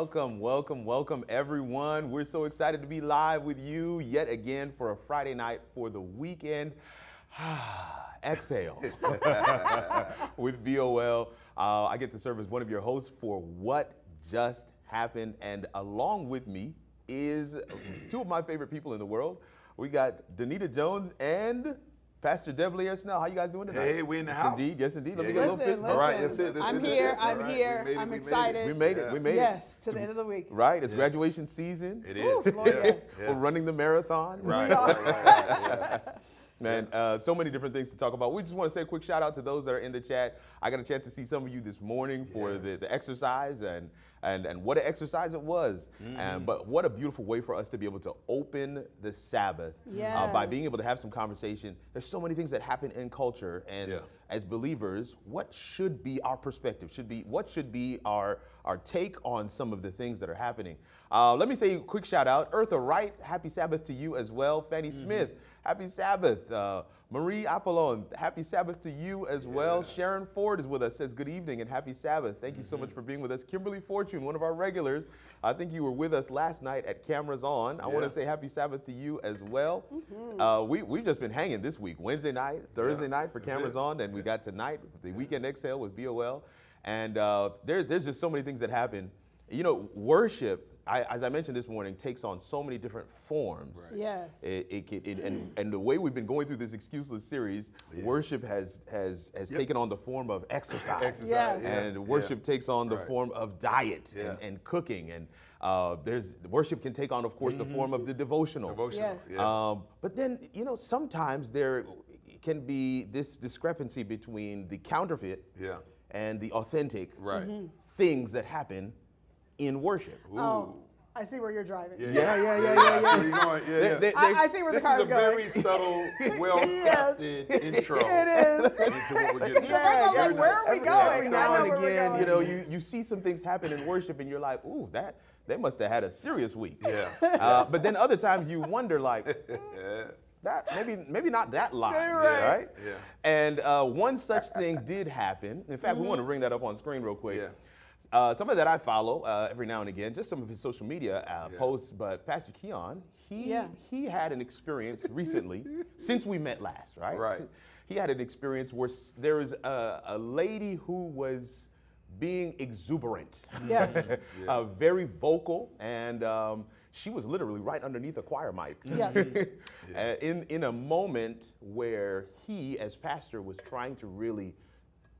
welcome, welcome, welcome, everyone. We're so excited to be live with you yet again for a Friday night for the weekend. Exhale with BOL. I get to serve as one of your hosts for What Just Happened, and along with me is two of my favorite people in the world. We got Danita Jones and Pastor Devlier Snell. How you guys doing tonight? Hey, we in the house. Indeed, yes indeed. Let me Yeah, get a little fist bump. All right, that's it. I'm here. I'm excited. We made it. We made it. Yes, to the end of the week. Right, it's graduation season. It is. Ooh, Lord, yes. We're running the marathon. Right. Man, so many different things to talk about. We just want to say a quick shout out to those that are in the chat. I got a chance to see some of you this morning for the exercise and what an exercise it was. But what a beautiful way for us to be able to open the Sabbath by being able to have some conversation. There's so many things that happen in culture, and as believers, what should be our perspective? What should be our take on some of the things that are happening? Let me say a quick shout out. Eartha Wright, happy Sabbath to you as well. Fanny Smith, happy Sabbath. Marie Apollon, happy Sabbath to you as well. Sharon Ford is with us, says good evening and happy Sabbath. Thank you so much for being with us. Kimberly Fortune, one of our regulars. I think you were with us last night at Cameras On. I want to say happy Sabbath to you as well. We've just been hanging this week, Wednesday night, Thursday night for Cameras On, and we got tonight, the Weekend Exhale with BOL. And there's just so many things that happen. You know, worship, as I mentioned this morning, takes on so many different forms. Right. Yes. And the way we've been going through this excuseless series, worship has taken on the form of exercise. Yes. And worship takes on the form of diet and cooking. And worship can take on, of course, the form of the devotional. Yes. But then, you know, sometimes there can be this discrepancy between the counterfeit and the authentic things that happen in worship. Oh, I see where you're driving. I see where the car is going. This is a very subtle, well-crafted intro. It is. Into what we're getting Like, where are we going? Every now and again, you know, you see some things happen in worship and you're like, ooh, they must have had a serious week. But then other times you wonder, like, that maybe not that line, right? And one such thing did happen. In fact, we want to bring that up on screen real quick. Somebody that I follow every now and again, just some of his social media posts, but Pastor Keon, he had an experience recently, since we met last, right? He had an experience where there was a lady who was being exuberant, very vocal, and she was literally right underneath a choir mic. In a moment where he, as pastor, was trying to really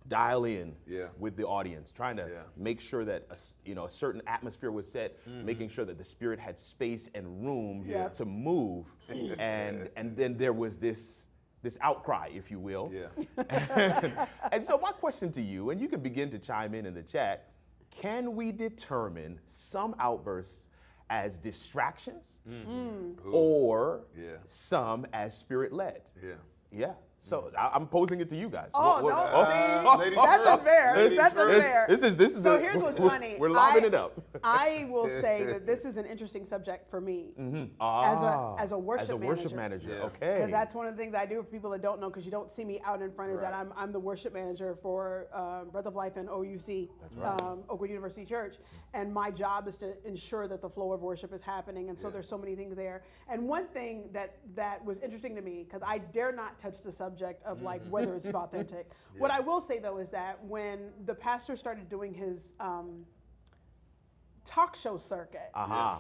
dial in with the audience, trying to make sure that a certain atmosphere was set, making sure that the Spirit had space and room to move, and then there was this outcry, if you will. And so my question to you, and you can begin to chime in the chat, can we determine some outbursts as distractions or some as Spirit-led? So I'm posing it to you guys. That's unfair. That's unfair. This is. So here's what's funny. We're lobbing it up. I will say that this is an interesting subject for me as a worship manager. Okay. Because that's one of the things I do for people that don't know, because you don't see me out in front, is that I'm the worship manager for Breath of Life and OUC, Oakwood University Church, and my job is to ensure that the flow of worship is happening. And so there's so many things there. And one thing that was interesting to me, because I dare not touch the subject of like whether it's authentic. What I will say though is that when the pastor started doing his talk show circuit,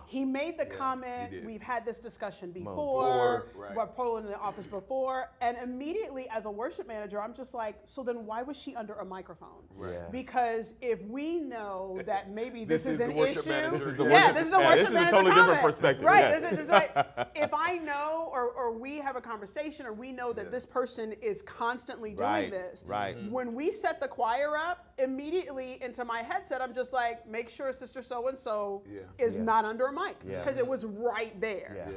he made the comment, we've had this discussion before, we're polling in the office before, and immediately as a worship manager, I'm just like, so then why was she under a microphone? Because if we know that maybe this is an issue, this is the worship manager. This is a totally different perspective. Right, this is like, if I know or we have a conversation or we know that this person is constantly doing this, when we set the choir up, immediately into my headset, I'm just like, make sure Sister So-and-so is not under a mic, because it was right there.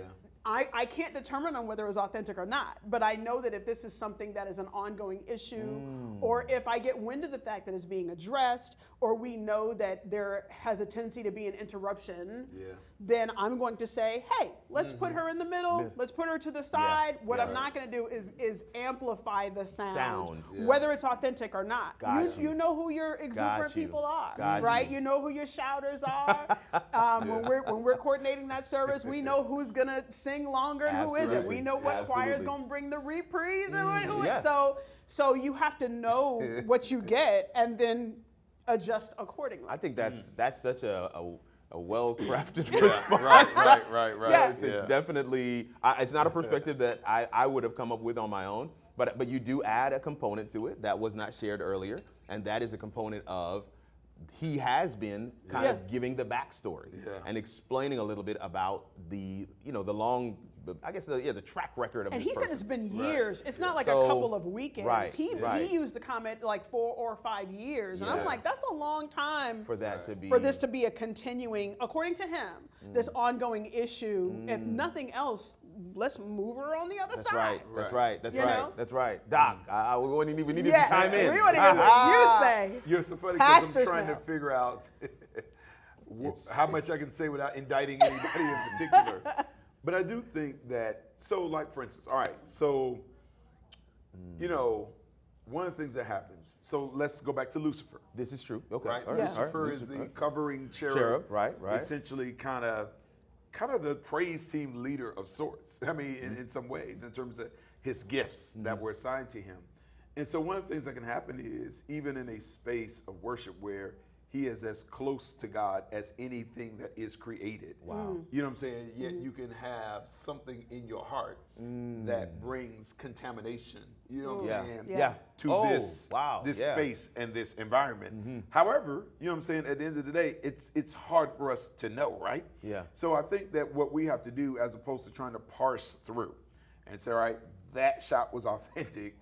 I can't determine on whether it's authentic or not, but I know that if this is something that is an ongoing issue, or if I get wind of the fact that it's being addressed, or we know that there has a tendency to be an interruption, then I'm going to say, hey, let's put her in the middle, let's put her to the side. What I'm not going to do is amplify the sound. Whether it's authentic or not. You know who your exuberant people are, right? You know who your shouters are. When we're coordinating that service, we know who's going to sing longer and who isn't. We know what choir is going to bring the reprise and who isn't. So you have to know what you get and then adjust accordingly. I think that's such a well-crafted response. Right. Yeah. It's definitely, it's not a perspective that I would have come up with on my own, but you do add a component to it that was not shared earlier, and that is a component of he has been kind of giving the backstory and explaining a little bit about the long, I guess the track record of and this he person. said it's been years. It's not like a couple of weekends. He used the comment like 4 or 5 years, and I'm like, that's a long time for that to be this to be a continuing, according to him, this ongoing issue. If nothing else, let's move her on the other side. That's right. Doc, we need you to chime in. We want to hear what you say. You're so funny because I'm Pastors trying now. to figure out how much I can say without indicting anybody in particular. But I do think that, so like for instance, all right, so, one of the things that happens, so let's go back to Lucifer. This is true. Okay. Right? All right. Lucifer is the covering Cherub, right. Essentially kind of the praise team leader of sorts. I mean, in some ways, in terms of his gifts that were assigned to him. And so one of the things that can happen is even in a space of worship where he is as close to God as anything that is created. Wow. You know what I'm saying? Yet you can have something in your heart that brings contamination. You know what I'm saying? Yeah. To this space and this environment. However, you know what I'm saying? At the end of the day, it's hard for us to know, right? Yeah. So I think that what we have to do, as opposed to trying to parse through and say, all right, that shot was authentic,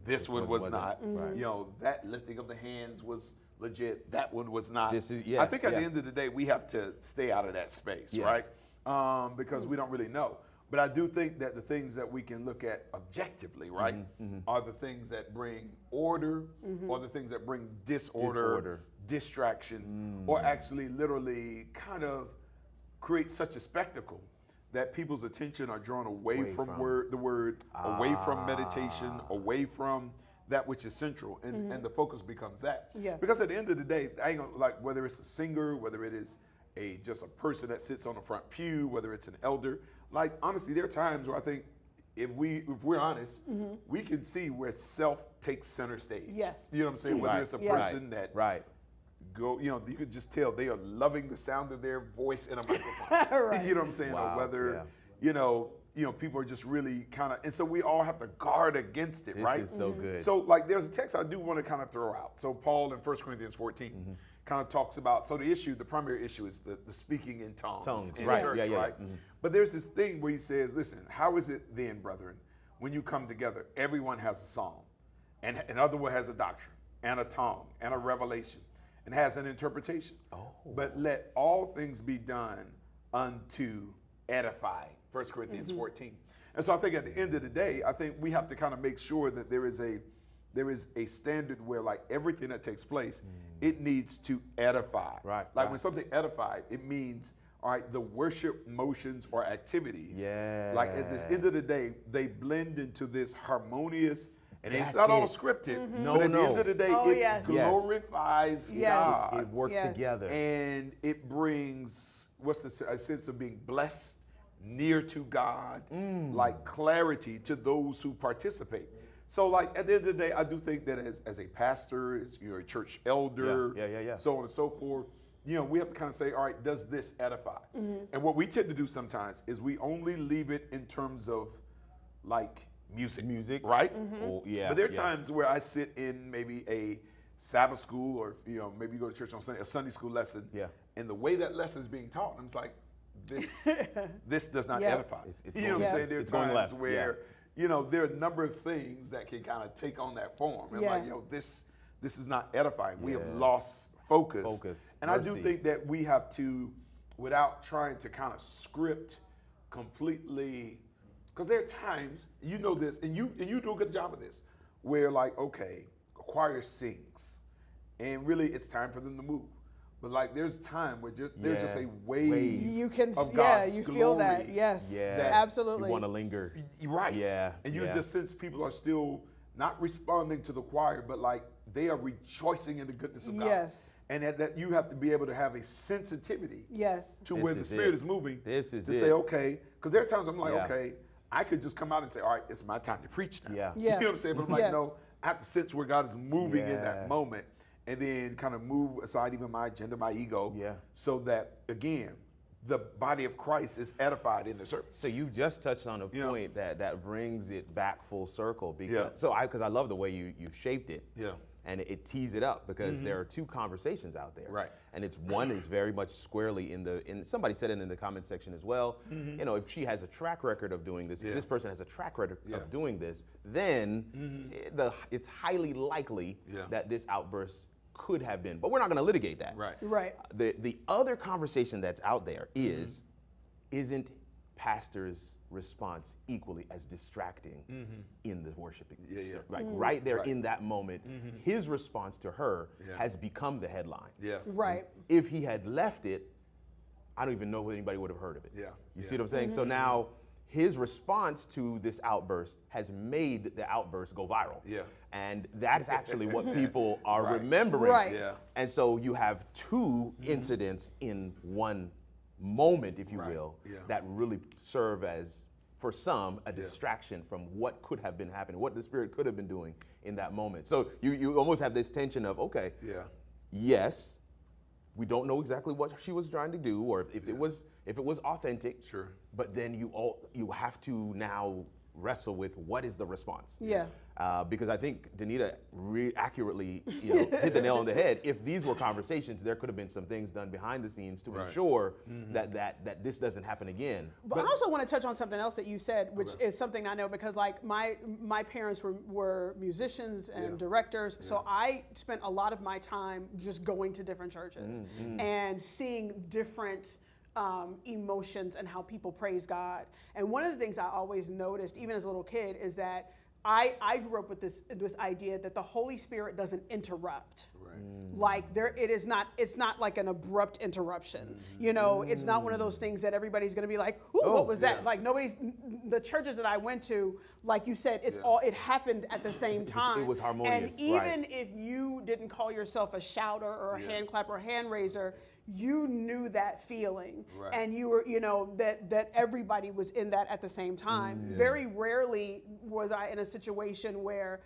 this one was not. Right. You know, that lifting of the hands was legit, that one was not. I think at the end of the day, we have to stay out of that space, right? Because we don't really know. But I do think that the things that we can look at objectively, right, are the things that bring order or the things that bring disorder. Distraction, or actually literally kind of create such a spectacle that people's attention are drawn away from the word, away from meditation, away from that which is central, and the focus becomes that. Yeah. Because at the end of the day, I ain't gonna, like, whether it's a singer, whether it is just a person that sits on the front pew, whether it's an elder, like honestly, there are times where I think if we're honest, we can see where self takes center stage. Yes. You know what I'm saying? Whether it's a person that go, you could just tell they are loving the sound of their voice in a microphone. You know what I'm saying? Or whether people are just really kind of, and so we all have to guard against it, right? This is so good. So like there's a text I do want to kind of throw out. So Paul in 1 Corinthians 14 kind of talks about, so the primary issue is the speaking in tongues in church, right? But there's this thing where he says, listen, how is it then, brethren, when you come together, everyone has a song, and another one has a doctrine, and a tongue, and a revelation, and has an interpretation. But let all things be done unto edifying. 1 Corinthians 14. And so I think at the end of the day, I think we have to kind of make sure that there is a standard where, like, everything that takes place, it needs to edify. When something edified, it means, all right, the worship motions or activities, like at the end of the day, they blend into this harmonious, and it's not all scripted, but at the end of the day, it glorifies God. It works together. And it brings, a sense of being blessed, near to God, like clarity to those who participate. So like at the end of the day, I do think that as a pastor, as you're a church elder, so on and so forth, we have to kind of say, all right, does this edify? And what we tend to do sometimes is we only leave it in terms of like music, right? But there are times where I sit in maybe a Sabbath school, or maybe you go to church on Sunday, a Sunday school lesson, and the way that lesson is being taught, I'm just like, this does not edify. You know what I'm saying? There are times where there are a number of things that can kind of take on that form. And like, this is not edifying. We have lost focus. And I do think that we have to, without trying to kind of script completely, because there are times, you know this, and you do a good job of this, where like, okay, a choir sings, and really it's time for them to move. But like there's time where there's just a wave you can, of God's you glory. feel that, yes, absolutely. You want to linger. Right. Yeah. And you just sense people are still not responding to the choir, but like they are rejoicing in the goodness of God. Yes. And that you have to be able to have a sensitivity to where the Spirit is moving to say, okay, because there are times I'm like, okay, I could just come out and say, all right, it's my time to preach now. Yeah. You know what I'm saying? But I'm like, no, I have to sense where God is moving in that moment and then kind of move aside even my agenda, my ego, so that, again, the body of Christ is edified in the service. So you just touched on a point that brings it back full circle. Because I love the way you shaped it. Yeah. And it tees it up because there are two conversations out there. Right. And one is very much squarely in somebody said it in the comment section as well. You know, if she has a track record of doing this, if this person has a track record of doing this, then it's highly likely that this outburst could have been. But we're not going to litigate that. Right. Right. The other conversation that's out there is, isn't pastors' response equally as distracting in the worshiping? Like right there in that moment, his response to her has become the headline. Right. If he had left it, I don't even know if anybody would have heard of it. You see what I'm saying? So now his response to this outburst has made the outburst go viral. And that's actually what people are remembering. And so you have two incidents in one moment, if you will, that really serve as, for some, a distraction from what could have been happening, what the Spirit could have been doing in that moment. So you almost have this tension of, okay, yes, we don't know exactly what she was trying to do, or if it was authentic. Sure. But then you have to now wrestle with what is the response. Because I think Danita accurately hit the nail on the head. If these were conversations, there could have been some things done behind the scenes to ensure that this doesn't happen again. But I also want to touch on something else that you said, which is something I know because like my parents were musicians and directors, so I spent a lot of my time just going to different churches and seeing different emotions and how people praise God. And one of the things I always noticed, even as a little kid, is that I grew up with this idea that the Holy Spirit doesn't interrupt. Like it's not like an abrupt interruption. You know, it's not one of those things that everybody's going to be like, ooh, what was that? Like the churches that I went to, like you said, it happened at the same time. It was harmonious. And even if you didn't call yourself a shouter or a hand clapper or a hand raiser, you knew that feeling, and you were, that everybody was in that at the same time. Very rarely was I in a situation where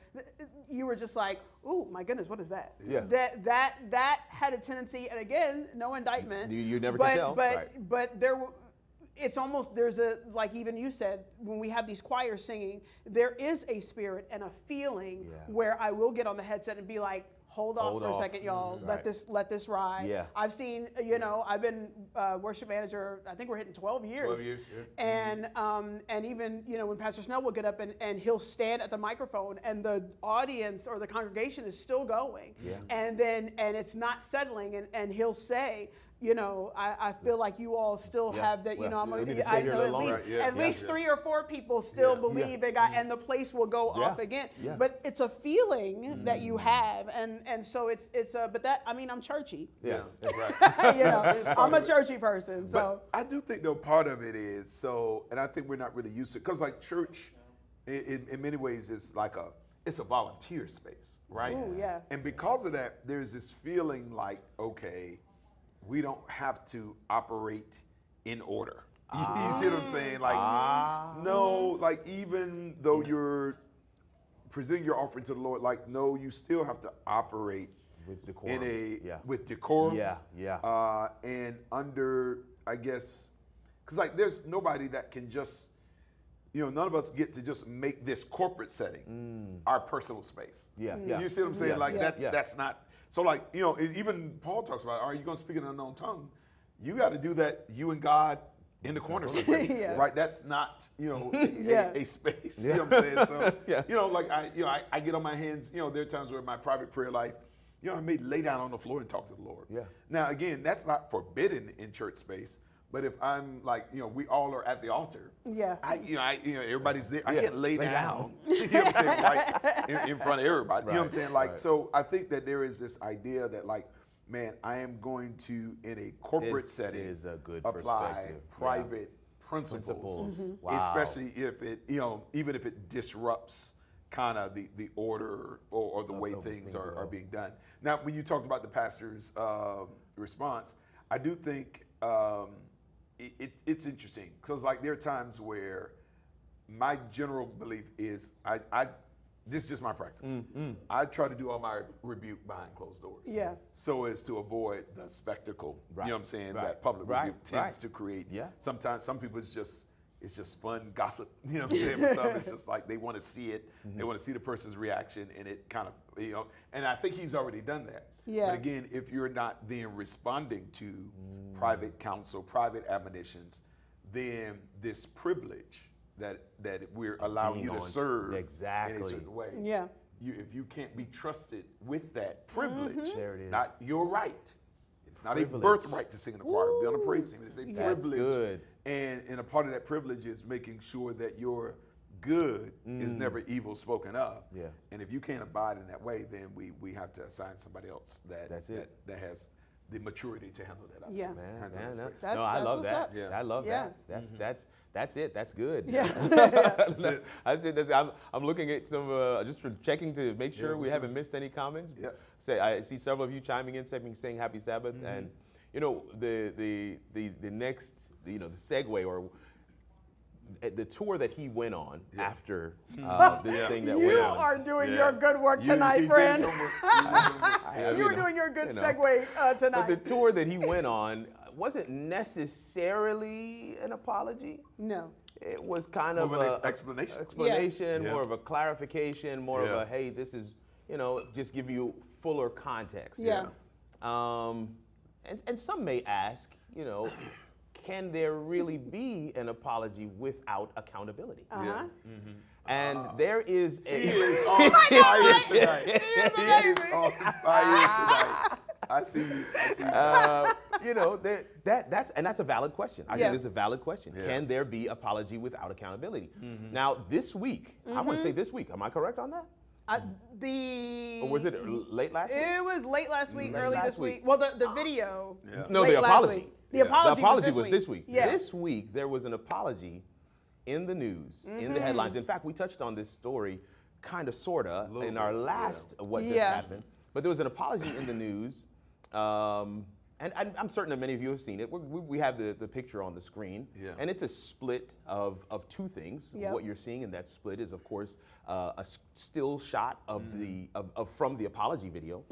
you were just like, "Ooh, my goodness, what is that?" That had a tendency, and again, no indictment. You never can tell. But it's almost, there's like even you said, when we have these choirs singing, there is a spirit and a feeling where I will get on the headset and be like, Hold off for a second, y'all. Let this ride. Yeah. I've seen, I've been worship manager, I think we're hitting 12 years. 12 years, And even, when Pastor Snell will get up and he'll stand at the microphone and the audience or the congregation is still going. Yeah. And it's not settling and he'll say, I feel like you all still have that, I know at least 3 or 4 people still believe in God, and the place will go off again. Yeah. But it's a feeling that you have, and so but that, I'm churchy. Yeah, that's right. I'm a churchy person. So but I do think though part of it is and I think we're not really used to it, because like church, in many ways, it's a volunteer space, right? Ooh, yeah. And because of that, there's this feeling like, okay, we don't have to operate in order. You see what I'm saying? Like, no, like even though you're presenting your offering to the Lord, like, no, you still have to operate with decorum. With decorum. Yeah. And under, I guess, because like there's nobody that can just, none of us get to just make this corporate setting our personal space. Yeah. You see what I'm saying? That's not. So like, even Paul talks about, are you going to speak in an unknown tongue? You got to do that, you and God in the corner somewhere, right? That's not, a space. You know what I'm saying? So, I get on my hands, there are times where in my private prayer life, I may lay down on the floor and talk to the Lord. Yeah. Now, again, that's not forbidden in church space, But if I'm like, we all are at the altar. Yeah. Everybody's there. I can't lay down. You know what I'm saying? Like in front of everybody. You know what I'm saying? Like, so I think that there is this idea that like, man, I am going to, in a corporate setting, is a good apply private principles, Wow. especially if it, even if it disrupts kind of the order or the way things are being done. Now, when you talked about the pastor's response, I do think it's interesting because like there are times where my general belief is this is just my practice. I try to do all my rebuke behind closed doors. Yeah. So as to avoid the spectacle, you know what I'm saying, that public rebuke tends to create. Yeah. Sometimes some people it's just fun gossip, you know what I'm saying? For some it's just like they want to see it, they want to see the person's reaction, and it kind of, and I think he's already done that. Yeah. But again, if you're not then responding to private counsel, private admonitions, then this privilege that we're allowing you to serve in a certain way. Yeah. If you can't be trusted with that privilege, There it is. not your right. It's not Privilege. a birthright to sing in the choir, be on a praise team. It's a That's privilege. good. And a part of that privilege is making sure that your good is never evil spoken of. Yeah. And if you can't abide in that way, then we have to assign somebody else that has the maturity to handle that. Yeah. Handle that space. That's- I that's love what's that. up. Yeah. I love Yeah. that. That's it. That's good. Yeah. I said I'm looking at some just for checking to make sure we haven't missed any comments. Yeah. Say I see several of you chiming in, saying Happy Sabbath, and the next the segue or the tour that he went on after this thing that went You on. are doing your good work tonight, friend. You were doing your good segue tonight. But the tour that he went on wasn't necessarily an apology. No. It was kind of More of an an explanation. explanation, Yeah. more of a clarification, more of Yeah. a, hey, this is, just give you fuller context. Yeah. And some may ask, can there really be an apology without accountability? Uh-huh. And there is a... He is on fire tonight. He is on fire tonight. I see you. That's a valid question. I Yeah. think it's a valid question. Yeah. Can there be apology without accountability? Now, this week, I want to say this week. Am I correct on that? Or was it late last week? It was late last week, Late early last this week. week. Well, the video. Yeah. No, late the last apology. week. The apology was this week. Yeah. This week, there was an apology in the news, in the headlines. In fact, we touched on this story kind of, sort of, in our last What Just Happened. But there was an apology in the news. And I'm certain that many of you have seen it. We have the picture on the screen. Yeah. And it's a split of two things. Yep. What you're seeing in that split is, of course, a still shot of from the apology video,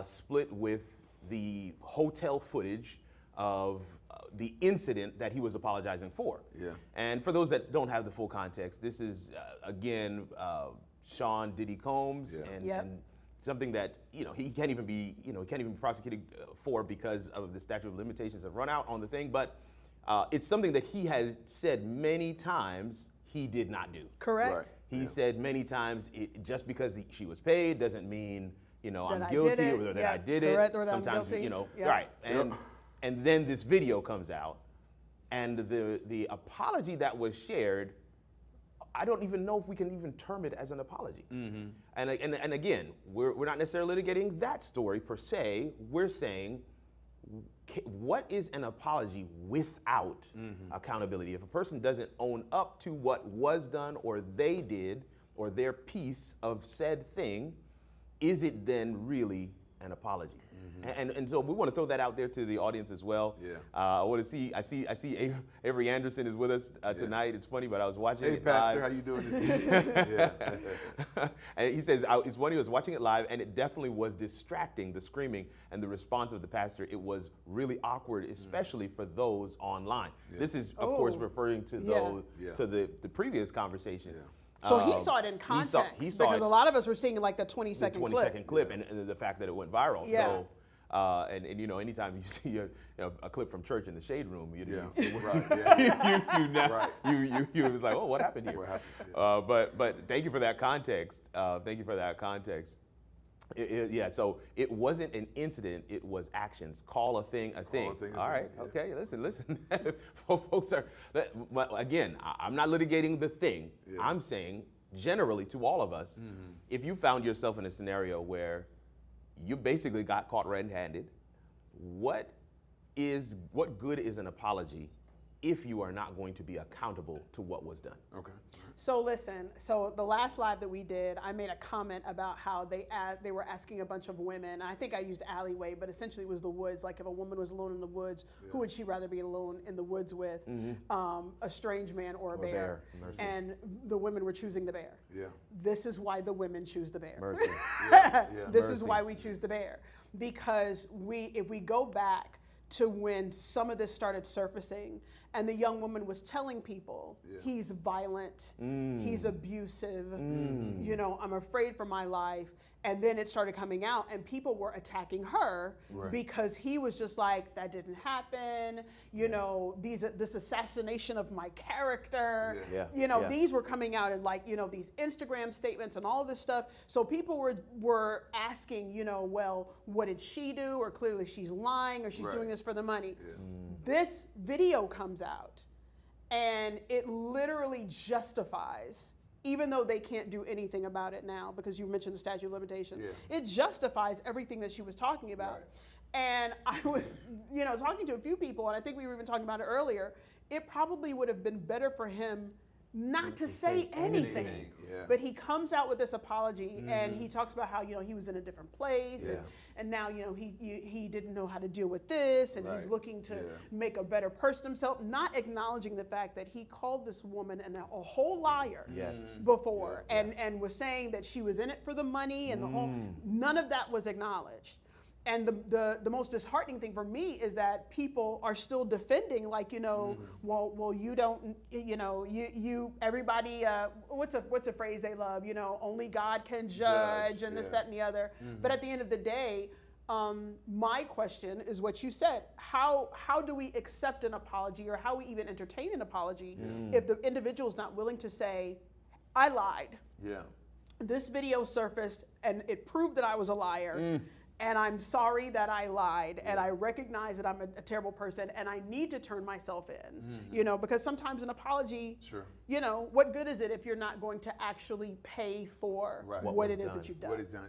split with the hotel footage of the incident that he was apologizing for. Yeah. And for those that don't have the full context, this is, again, Sean Diddy Combs and something that he can't even be prosecuted for because of the statute of limitations have run out on the thing. But it's something that he has said many times he did not do. Correct. Right. He said many times just because she was paid doesn't mean I'm I guilty did it. or that Yeah. I did Correct, it. or that I'm Sometimes guilty. Yeah. right. And then this video comes out, and the apology that was shared, I don't even know if we can even term it as an apology. And again, we're not necessarily litigating that story per se. We're saying, what is an apology without accountability? If a person doesn't own up to what was done or they did or their piece of said thing, is it then really an apology? And so we want to throw that out there to the audience as well. Yeah. I want to see. I see Avery Anderson is with us tonight. It's funny, but I was watching it Pastor, live. how you doing this evening? And he says it's funny. He was watching it live, and it definitely was distracting. The screaming and the response of the pastor. It was really awkward, especially for those online. This is, of course, referring to those to the previous conversation. So he saw it in context he saw because it, a lot of us were seeing like the 20-second clip. 20-second clip, and the fact that it went viral. Yeah. So, and anytime you see a clip from church in the shade room, you was like, oh, what happened here? What happened? But thank you for that context. Yeah, so it wasn't an incident, it was actions. Call a thing a thing. All right, okay, listen. Folks are, again, I'm not litigating the thing. Yeah. I'm saying generally to all of us, if you found yourself in a scenario where you basically got caught red-handed, what good is an apology if you are not going to be accountable to what was done? Okay. So listen, so the last live that we did, I made a comment about how they were asking a bunch of women. I think I used alleyway, but essentially it was the woods. Like if a woman was alone in the woods, who would she rather be alone in the woods with? A strange man or a bear? And the women were choosing the bear. Yeah. This is why the women choose the bear. Mercy. This is why we choose the bear. Because if we go back to when some of this started surfacing, and the young woman was telling people, he's violent, he's abusive, you know, I'm afraid for my life. And then it started coming out, and people were attacking her because he was just like, that didn't happen, you know, this assassination of my character, you know, these were coming out in like, you know, these Instagram statements and all of this stuff. So people were asking, you know, well, what did she do? Or clearly she's lying, or she's doing this for the money. This video comes out, and it literally justifies, even though they can't do anything about it now because you mentioned the statute of limitations, it justifies everything that she was talking about. And I was, you know, talking to a few people, and I think we were even talking about it earlier, it probably would have been better for him not to say anything. But he comes out with this apology, and he talks about how, you know, he was in a different place, and now, you know, he didn't know how to deal with this, and he's looking to make a better person himself, not acknowledging the fact that he called this woman a whole liar before, and was saying that she was in it for the money, and the whole, none of that was acknowledged. And the most disheartening thing for me is that people are still defending, like, you know, well, you don't, you know, you everybody, what's a phrase they love, you know, only God can judge, and this, that, and the other. But at the end of the day, my question is what you said. How do we accept an apology, or how we even entertain an apology if the individual is not willing to say, I lied. This video surfaced, and it proved that I was a liar. And I'm sorry that I lied, and I recognize that I'm a terrible person, and I need to turn myself in, you know, because sometimes an apology, you know, what good is it if you're not going to actually pay for what it is that you've done? What is done,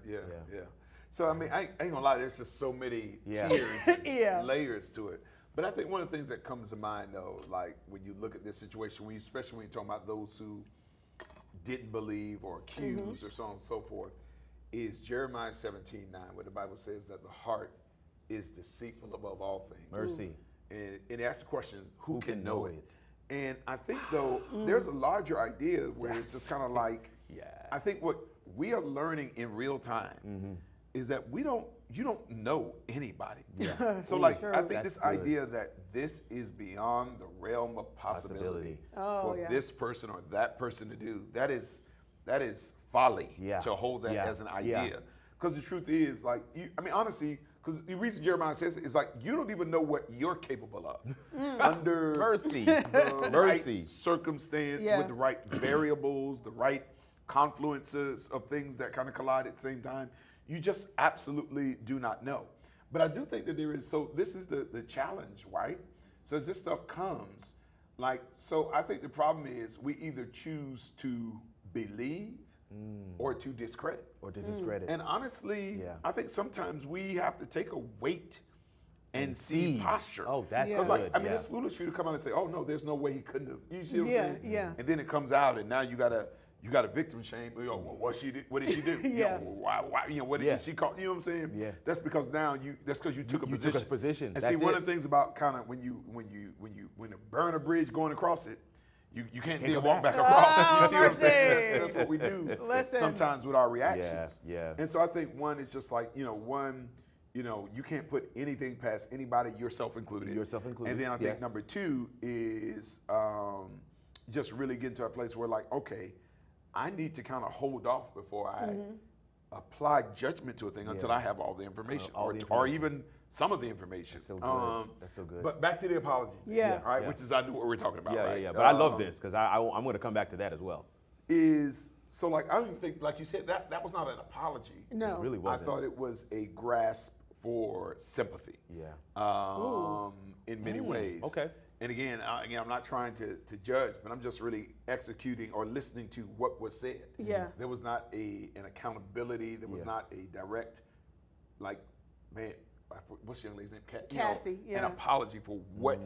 So, I mean, I ain't gonna lie, there's just so many tiers and layers to it. But I think one of the things that comes to mind, though, like when you look at this situation, especially when you're talking about those who didn't believe or accused or so on and so forth, is Jeremiah 17:9, where the Bible says that the heart is deceitful above all things. Mercy. And it asks the question, who can know it? And I think, though, there's a larger idea where it's just kind of like, I think what we are learning in real time is that you don't know anybody. So, like, I think this idea that this is beyond the realm of possibility for this person or that person to do, that is folly to hold that as an idea. Because the truth is, like, I mean, honestly, because the reason Jeremiah says it is like, you don't even know what you're capable of under the right circumstance with the right variables, the right confluences of things that kind of collide at the same time. You just absolutely do not know. But I do think that there is, so this is the challenge, right? So as this stuff comes, like, so I think the problem is we either choose to believe or to discredit. And honestly, I think sometimes we have to take a wait and see posture. Oh, that's good. Like, I mean, it's foolish for you to come out and say, "Oh no, there's no way he couldn't have." You see what I'm saying? And then it comes out, and now you got a victim shame. You know, what did she do? You know, why? You know, what did she call? You know what I'm saying? That's because now that's because you took a position. You took a position. And see, one of the things about kind of when you burn a bridge going across it, you can't then walk back across. You see what I'm saying? That's what we do sometimes with our reactions. And so I think one is just like, you can't put anything past anybody, yourself included. And then I think number two is just really get to a place where, like, okay, I need to kind of hold off before I apply judgment to a thing until I have all the information, or even some of the information. That's so good. That's so good. But back to the apology. Which is I knew what we're talking about. But I love this because I'm going to come back to that as well. is, so like, I don't even think, like you said, that was not an apology. No. It really wasn't. I thought it was a grasp for sympathy. Yeah. In many ways. Okay. And again, I'm not trying to judge, but I'm just really executing or listening to what was said. Yeah. There was not an accountability. There was not a direct, like, man, what's your young lady's name? Cassie. An apology for what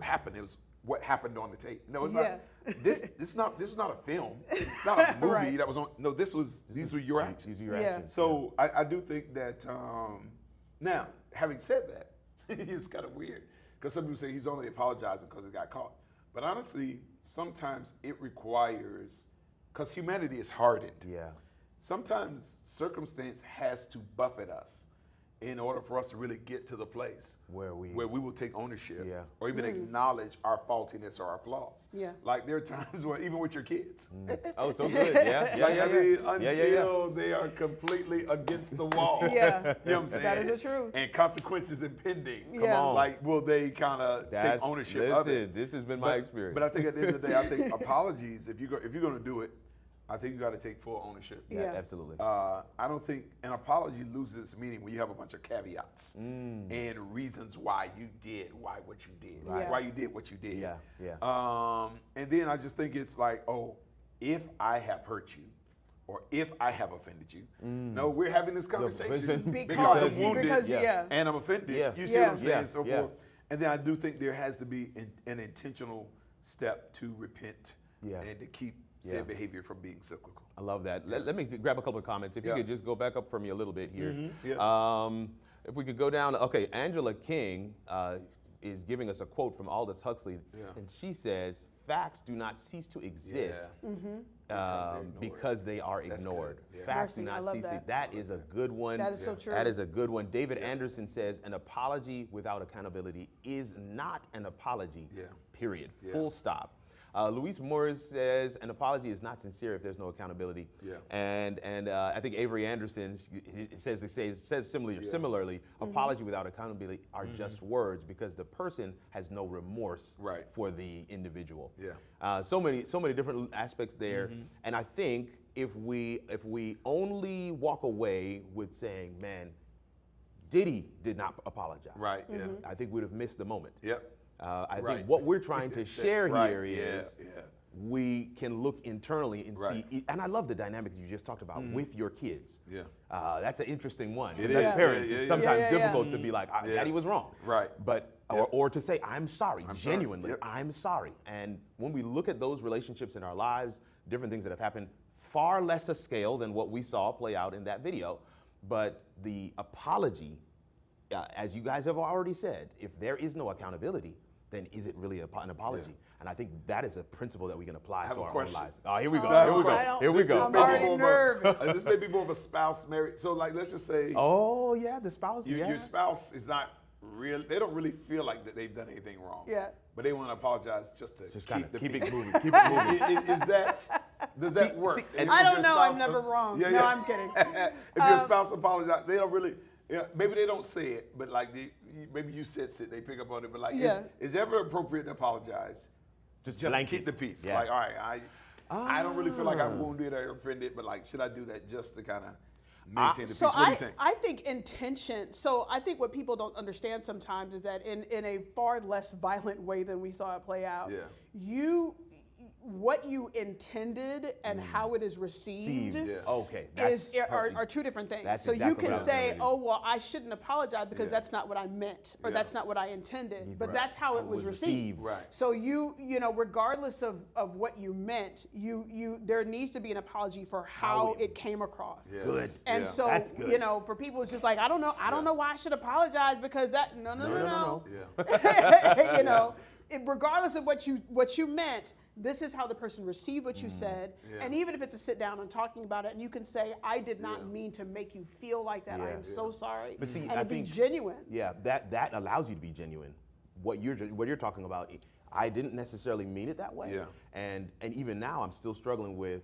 happened. It was what happened on the tape. No, it's not. This is not a film. It's not a movie that was on. No, these were your actions. These were your actions. So I do think that. Now, having said that, it's kind of weird because some people say he's only apologizing because he got caught. But honestly, sometimes it requires, because humanity is hardened. Yeah. Sometimes circumstance has to buffet us in order for us to really get to the place where we will take ownership or even Mm-hmm. acknowledge our faultiness or our flaws. Yeah. Like there are times where even with your kids. Oh, so good. Yeah. Until they are completely against the wall. Yeah. You know what I'm saying? That is the truth. And consequences impending. Come on. Like, will they kind of take ownership of it? This has been my experience. But I think at the end of the day, I think apologies, if you're going to do it, I think you got to take full ownership. Yeah, absolutely. I don't think an apology loses its meaning when you have a bunch of caveats and reasons why you did what you did, why you did what you did. And then I just think it's like, oh, if I have hurt you, or if I have offended you, no, we're having this conversation because I'm wounded and I'm offended. You see what I'm saying? So forth. And then I do think there has to be an intentional step to repent and to keep said behavior from being cyclical. I love that. Let me grab a couple of comments. If you could just go back up for me a little bit here. If we could go down, okay, Angela King is giving us a quote from Aldous Huxley, and she says, facts do not cease to exist because they are ignored. Facts do not cease to. That is a good one. That is so true. That is a good one. David Anderson says, an apology without accountability is not an apology, period. Full stop. Luis Morris says an apology is not sincere if there's no accountability. And I think Avery Anderson says similarly, apology without accountability are just words because the person has no remorse for the individual. So many different aspects there. And I think if we only walk away with saying, man, Diddy did not apologize. I think we'd have missed the moment. I think what we're trying to share here is we can look internally and see, and I love the dynamic that you just talked about with your kids. That's an interesting one. As parents, it's sometimes difficult to be like, Daddy was wrong. But, or to say, I'm sorry, genuinely, I'm sorry. And when we look at those relationships in our lives, different things that have happened, far less a scale than what we saw play out in that video, but the apology, as you guys have already said, if there is no accountability, then is it really an apology? And I think that is a principle that we can apply to our own lives. Oh, here we go. Here we go. I'm already nervous. This may be more of a spouse married. So, like, let's just say. Oh, yeah, the spouse. Your spouse is not real. They don't really feel like that they've done anything wrong. But they want to apologize just to keep it moving. Keep it moving. Does that work? I don't know. I'm never wrong. No, I'm kidding. If your spouse apologizes, they don't really. Maybe they don't say it, but like maybe you said it, they pick up on it. But like, is it ever appropriate to apologize? Just to keep the peace. Like, all right, I don't really feel like I'm wounded or offended, but like, should I do that just to kind of maintain the peace? What do you think? I think intention. So I think what people don't understand sometimes is that in a far less violent way than we saw it play out, what you intended and how it is received are two different things. That's so exactly you can what say, oh, well, I shouldn't apologize because that's not what I meant or that's not what I intended. But that's how it was received. So you know, regardless of what you meant, there needs to be an apology for how it came across. Good. And so, that's good. you know, for people, it's just like, I don't know why I should apologize because that, no. You know, regardless of what you meant, this is how the person received what you said. And even if it's a sit down and talking about it, and you can say, I did not mean to make you feel like that. I am so sorry. But see, and I be think, genuine. Yeah, that allows you to be genuine. What you're talking about, I didn't necessarily mean it that way. And even now, I'm still struggling with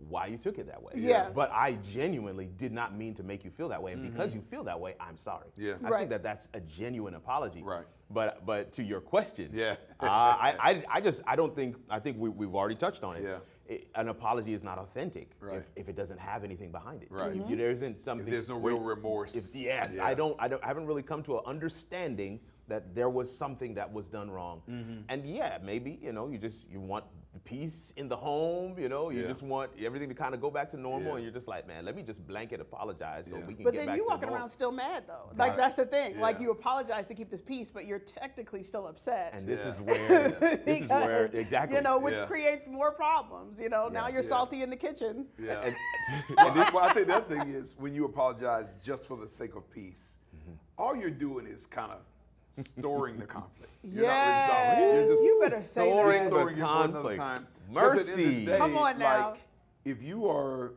why you took it that way. But I genuinely did not mean to make you feel that way. And because you feel that way, I'm sorry. I think that's a genuine apology. But to your question, I think we've already touched on it. an apology is not authentic Right. if it doesn't have anything behind it. Right. If there isn't something. If there's no real remorse. I haven't really come to an understanding that there was something that was done wrong. And yeah, maybe, you want peace in the home, you just want everything to kind of go back to normal, and you're just like, man, let me just blanket apologize so we can But get then back you to walking normal. around still mad though. Like that's the thing. Yeah. Like you apologize to keep this peace, but you're technically still upset. And this is where exactly. Which creates more problems. Now you're salty in the kitchen. Yeah. Well, I think the other thing is when you apologize just for the sake of peace, all you're doing is kind of storing the conflict. You're not resolving it. You're just You better say that. storing it for another conflict. time. Mercy. Because at the end of the day, Come on now. Like, if you are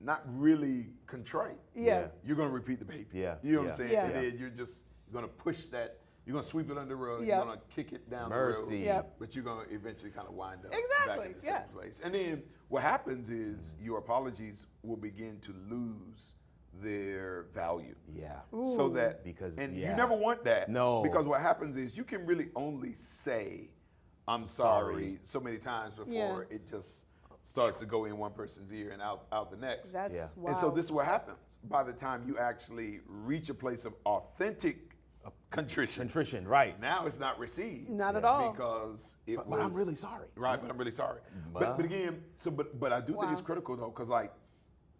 not really contrite, Yeah. you're going to repeat the behavior. Yeah. You know what I'm saying? Yeah. And then you're just going to push that. You're going to sweep it under the rug. Yep. You're going to kick it down the road. Yep. But you're going to eventually kind of wind up Exactly, back in the same place. And then what happens is your apologies will begin to lose their value. Yeah. So that, Because, you never want that. No. Because what happens is you can really only say, I'm sorry so many times before it just starts to go in one person's ear and out the next. That's wow. And so this is what happens. By the time you actually reach a place of authentic contrition, right. now it's not received. Not at all. Because it was. But I'm really sorry. Right, but I'm really sorry. But again, but I do think it's critical though, because like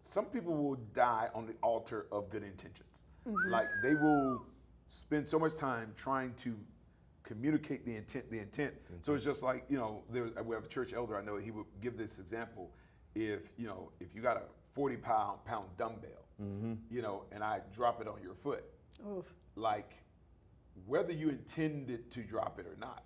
some people will die on the altar of good intentions. Like they will spend so much time trying to communicate the intent. So it's just like, we have a church elder I know, he would give this example. If you got a 40-pound dumbbell, and I drop it on your foot, like whether you intended to drop it or not,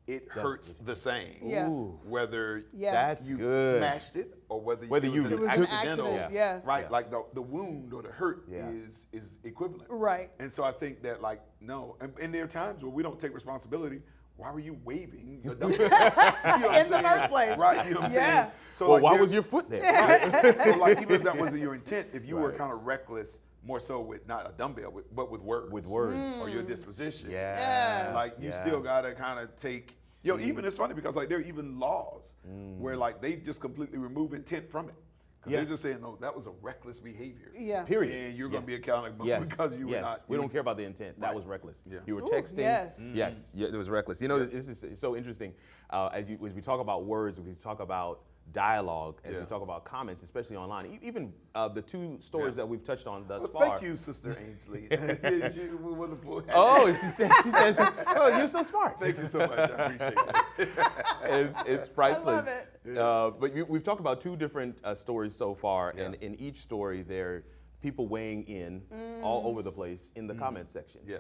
it hurts the same. Yeah. Ooh. Whether That's you good. smashed it or whether you It was an accident. Yeah. right? Yeah. Like the wound or the hurt Yeah. is equivalent. Right. And so I think that no, and there are times where we don't take responsibility. Why were you waving your dumbbell? In the first place. Right, you know what I'm saying? So Well, like, why was your foot there? right. So like even if that wasn't your intent, if you were Right. kind of reckless, more so with not a dumbbell, but with words. With words. Or your disposition. Yeah. Like you still gotta kind of take. Even it's funny because like there are even laws where like they just completely remove intent from it. Because they're just saying, no, that was a reckless behavior. Yeah. Period. And you're going to be accountable Yes. because you were yes. not. We don't care about the intent. That was reckless. Yeah. You were Ooh, texting. yes. Yes. Yeah, it was reckless. This is so interesting. As we talk about words, we talk about dialogue, as we talk about comments, especially online. Even the two stories that we've touched on thus far. Thank you, Sister Ainsley. You were wonderful. Oh, she says, oh, you're so smart. Thank you so much. I appreciate it. I It's love priceless. it. But we've talked about two different stories so far, and in each story, there are people weighing in all over the place in the comment section. Yeah.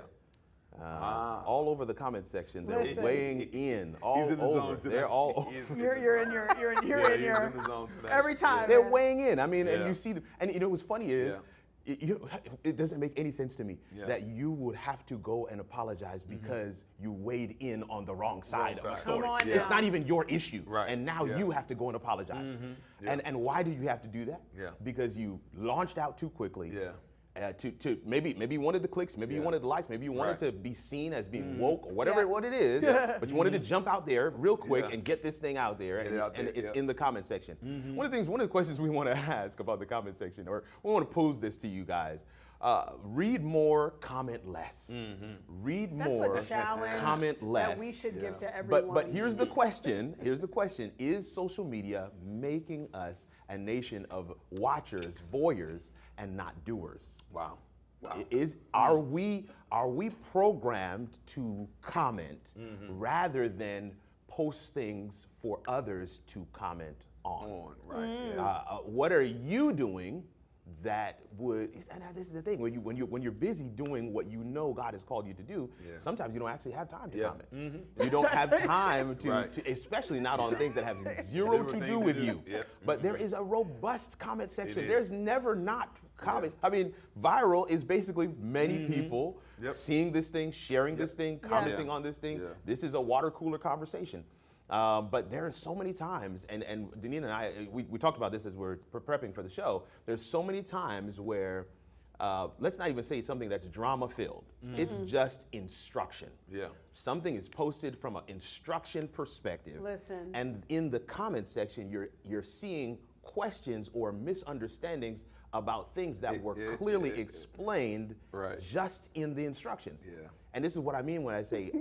All over the comment section, they're Listen. weighing in all He's in the over. zone tonight. They're all He is over. in You're the in zone. your Yeah, he's in the zone tonight. every time. They're man. weighing in. I mean, and Yeah. you see them. And what's funny is, it doesn't make any sense to me that you would have to go and apologize because you weighed in on the wrong side of the side. story. Come on It's now. not even your issue. Right. And now Yeah. you have to go and apologize. Yeah. And why did you have to do that? Yeah. Because you launched out too quickly. Yeah. To maybe you wanted the clicks, maybe you Yeah. wanted the likes, maybe you wanted Right. to be seen as being woke or whatever what it is, but you wanted to jump out there real quick Yeah. and get this thing out there, Get it out and there, it's yeah. in the comment section. One of the questions we want to ask about the comment section, or we want to pose this to you guys: read more, comment less. Read That's more, a challenge comment less. that we should give to everyone. But here's the question. Here's the question: is social media making us a nation of watchers, voyeurs, and not doers? Wow. Wow. Are we programmed to comment rather than post things for others to comment on? Right. Yeah. What are you doing that would? And this is the thing: when you're busy doing what you know God has called you to do, sometimes you don't actually have time to comment. You don't have time to, especially not on things that have zero to do with you. Yeah. But there is a robust comment section. is. There's never not comments. I mean, viral is basically many people seeing this thing, sharing this thing, commenting on this thing. Yeah. This is a water cooler conversation. But there are so many times, and Deneen and I, we talked about this as we're prepping for the show. There's so many times where let's not even say something that's drama filled. It's just instruction. Yeah. Something is posted from an instruction perspective. Listen. And in the comment section, you're seeing questions or misunderstandings about things that were clearly explained just in the instructions. Yeah. And this is what I mean when I say,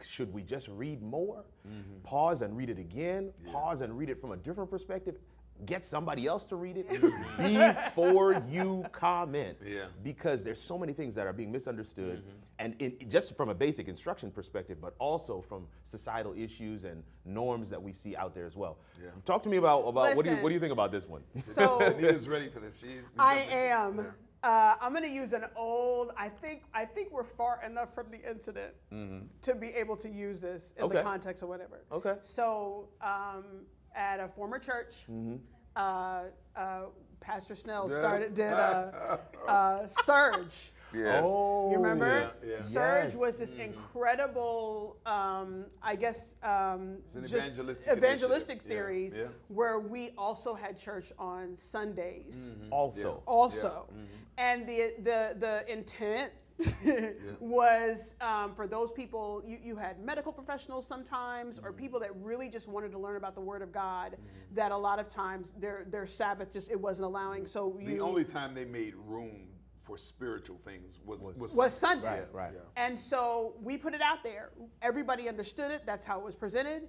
should we just read more? Pause and read it again, pause and read it from a different perspective, get somebody else to read it before you comment. Because there's so many things that are being misunderstood, and just from a basic instruction perspective, but also from societal issues and norms that we see out there as well. Talk to me about what do you think about this one? So Anita's ready for this. I am. I'm going to use an old. I think we're far enough from the incident to be able to use this in the context of whatever. Okay. So at a former church, Pastor Snell did Surge. Yeah. Oh, You remember? Yeah. Surge Yes. was this incredible, I guess, It's an just evangelistic series Yeah. where we also had church on Sundays. Also. Also, and the intent was for those people. You had medical professionals sometimes, or people that really just wanted to learn about the Word of God. That a lot of times their Sabbath just it wasn't allowing. So The only time they made room for spiritual things was Sunday. Right. And so we put it out there. Everybody understood it. That's how it was presented.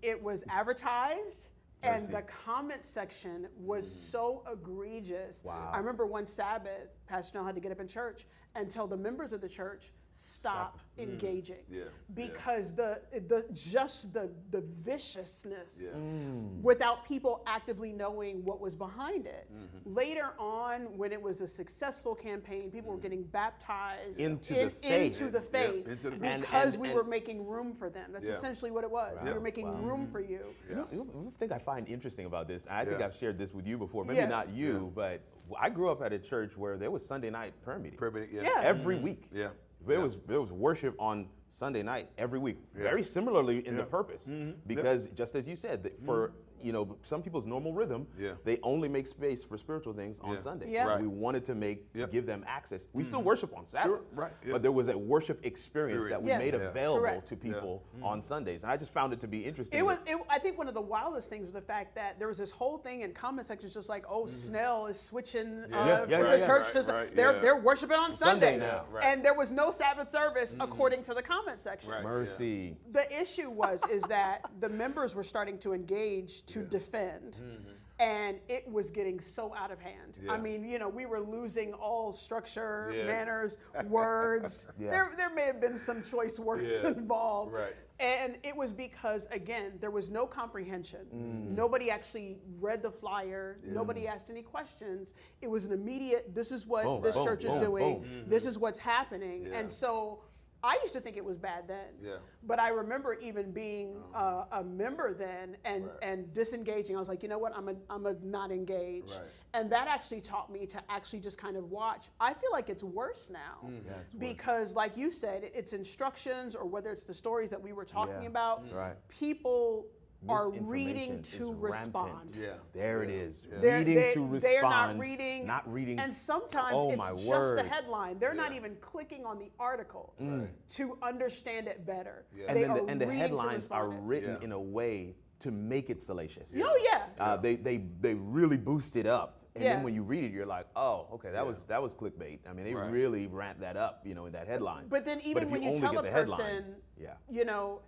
It was advertised. And the comment section was so egregious. Wow. I remember one Sabbath, Pastor Snell had to get up in church and tell the members of the church, stop engaging. Because the viciousness without people actively knowing what was behind it. Later on, when it was a successful campaign, people were getting baptized into the faith because we were making room for them. That's essentially what it was. We were making room for you. The thing I find interesting about this, I think I've shared this with you before, maybe not you, but I grew up at a church where there was Sunday night prayer meeting. Every week. There was worship on Sunday night every week. Very similarly in the purpose, because just as you said, that for some people's normal rhythm, they only make space for spiritual things on Sunday. We wanted to give them access. We still worship on Saturday, but there was a worship experience that we made available to people on Sundays, and I just found it to be interesting. I think one of the wildest things was the fact that there was this whole thing in comment sections just like, Snell is switching the church to they're worshiping on Sunday now. And there was no Sabbath service according to the comment section. Mercy. The issue is that the members were starting to engage to defend. And it was getting so out of hand. I mean, we were losing all structure, manners, words. There may have been some choice words involved. And it was because, again, there was no comprehension. Nobody actually read the flyer. Nobody asked any questions. It was an immediate, this is what this church is doing. This is what's happening. And so I used to think it was bad then, but I remember even being a member then and disengaging. I was like, you know what, I'm a not engage. And that actually taught me to actually just kind of watch. I feel like it's worse now because like you said, it's instructions or whether it's the stories that we were talking about, people are reading to respond. There it is. Reading to respond. They're not reading. Not reading. And sometimes it's just the headline. They're not even clicking on the article to understand it better. And the headlines are written in a way to make it salacious. They really boost it up. And then when you read it, you're like, oh, okay, that was clickbait. I mean, they really ramped that up, in that headline. But then even when you tell a person,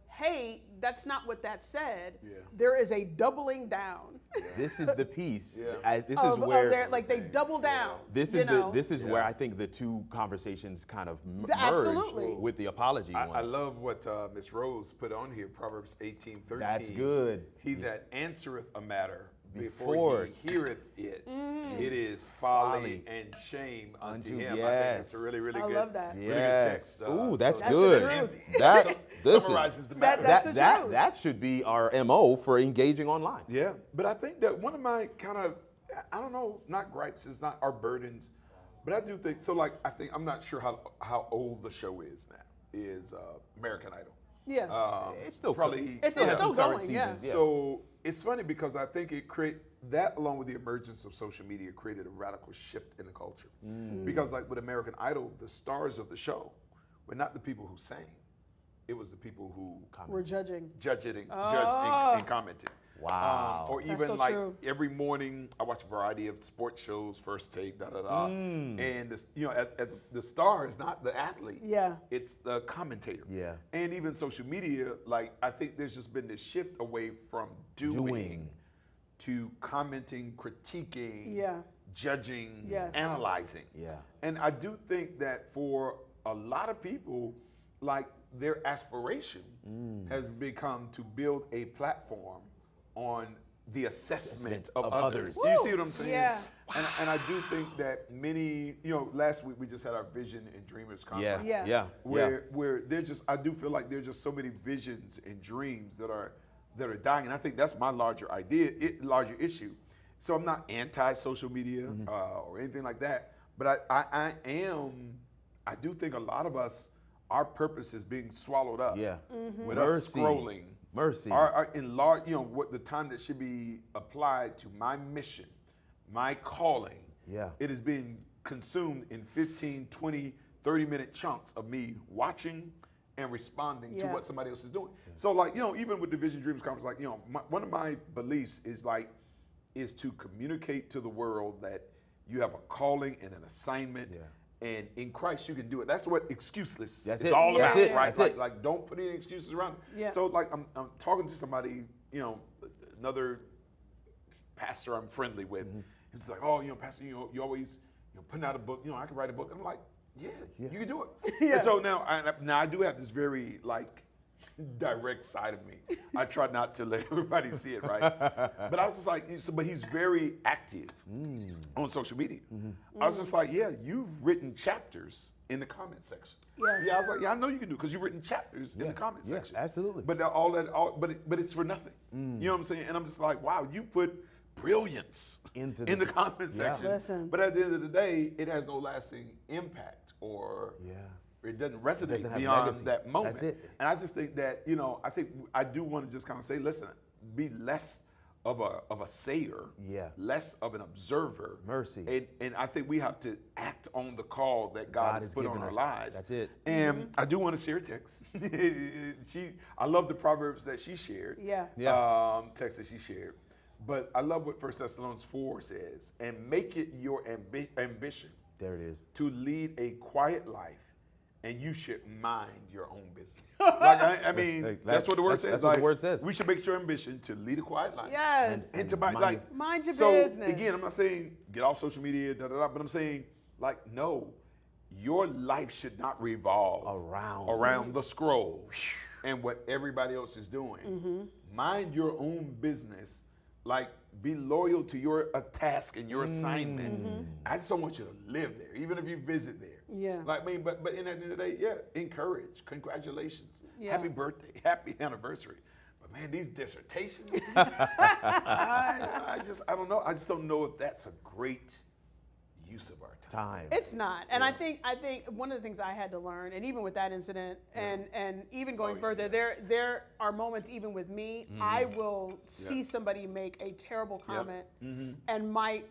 hey, that's not what that said. There is a doubling down. This is the piece. This is where they double down. This is where I think the two conversations kind of merge with the apology one. I love what Miss Rose put on here, Proverbs 18:13. That's good. He that answereth a before he heareth it, it is folly and shame unto him. I think that's a really, really good. I love that. Really good text. Ooh, that's good. That summarizes the matter. That should be our MO for engaging online. Yeah, but I think that one of my kind of, I don't know, not gripes, is not our burdens, but I do think, so I think, I'm not sure how old the show is now, is American Idol. Yeah. It's still probably, it's still going, seasons, So it's funny because I think that along with the emergence of social media created a radical shift in the culture. Because like with American Idol, the stars of the show were not the people who sang. It was the people who were judging and commenting. Wow. Or even so like true. every morning, I watch a variety of sports shows, First Take, and this, at the star is not the athlete. Yeah. It's the commentator. Yeah. And even social media, like I think there's just been this shift away from doing to commenting, critiquing, judging, analyzing. Yeah. And I do think that for a lot of people, like their aspiration has become to build a platform on the assessment of others. Do you see what I'm saying? Yeah. And I do think that many, last week we just had our Vision and Dreamers conference. Where there's just, I do feel like there's just so many visions and dreams that are dying. And I think that's my larger issue. So I'm not anti-social media or anything like that, but I do think a lot of us, our purpose is being swallowed up with us scrolling. Mercy. What the time that should be applied to my mission, my calling, it is being consumed in 15, 20, 30-minute chunks of me watching and responding to what somebody else is doing. So like, even with the Vision Dreams Conference, like, one of my beliefs is to communicate to the world that you have a calling and an assignment. And in Christ, you can do it. That's what excuseless is all about, right? Like, don't put any excuses around it. Yeah. So, like, I'm talking to somebody, another pastor I'm friendly with. He's like, oh, Pastor, you always, putting out a book. I can write a book. I'm like, yeah, you can do it. And so now I do have this very, like, direct side of me. I try not to let everybody see it, right? But I was just like, but he's very active on social media. I was just like, yeah, you've written chapters in the comment section. Yes. Yeah, I was like, yeah, I know you can do it because you've written chapters in the comment section. Absolutely. But but it's for nothing. You know what I'm saying? And I'm just like, wow, you put brilliance in the comment section. Listen. But at the end of the day, it has no lasting impact or it doesn't resonate beyond that moment. That's it. And I just think that, I do want to just kind of say, listen, be less of a sayer, less of an observer. Mercy. And I think we have to act on the call that God has put on our lives. That's it. And I do want to share a text. I love the Proverbs that she shared. Text that she shared. But I love what 1 Thessalonians 4 says, and make it your ambition. There it is. To lead a quiet life, and you should mind your own business. Like I mean, that's what the word says. That's what the word says. We should make it your ambition to lead a quiet life. Yes. And to mind your so business. Again, I'm not saying get off social media, but I'm saying no, your life should not revolve around the scroll and what everybody else is doing. Mind your own business. Like, be loyal to your task and your assignment. I just don't want you to live there, even if you visit there. Like, but in the end of the day, encourage, congratulations, happy birthday, happy anniversary. But man, these dissertations, I don't know. I just don't know if that's a great use of our time. It's not. And I think one of the things I had to learn, and even with that incident, and even going further, there are moments even with me, I will see somebody make a terrible comment, and my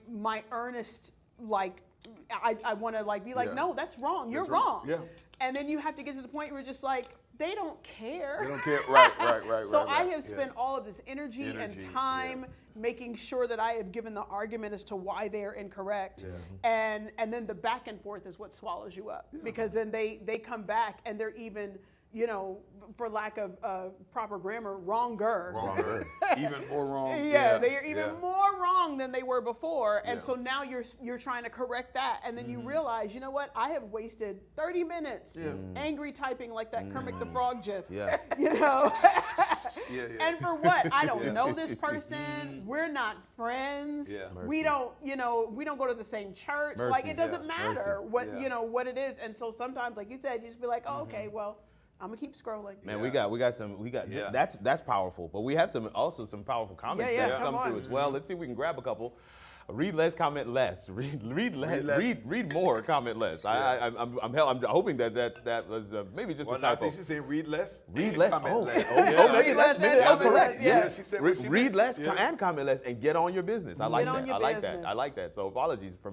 earnest, like, I want to be like, no, that's wrong. You're wrong. Yeah. And then you have to get to the point where you're just like, they don't care. They don't care. Right. So I have spent all of this energy and time making sure that I have given the argument as to why they are incorrect. And then the back and forth is what swallows you up. Because then they come back and they're even, for lack of proper grammar, wronger. Even more wrong. They are even more wrong than they were before. And so now you're trying to correct that. And then you realize, you know what? I have wasted 30 minutes angry typing like that Kermit the Frog gif. And for what? I don't know this person. We're not friends. We don't, we don't go to the same church. Like, it doesn't matter what, what it is. And so sometimes, like you said, you just be like, oh, okay, well, I'm gonna keep scrolling. Man, we got that's powerful. But we have some powerful comments that have come through as well. Let's see if we can grab a couple. Read less, comment less. Read more, comment less. Yeah. I'm hoping that was maybe just a typo. I think she's saying read less. Read less. Comment less. Maybe that was correct. Yeah, she said what she read meant. less and comment less and get on your business. I like Get on that. your I like business. that. I like that. So apologies for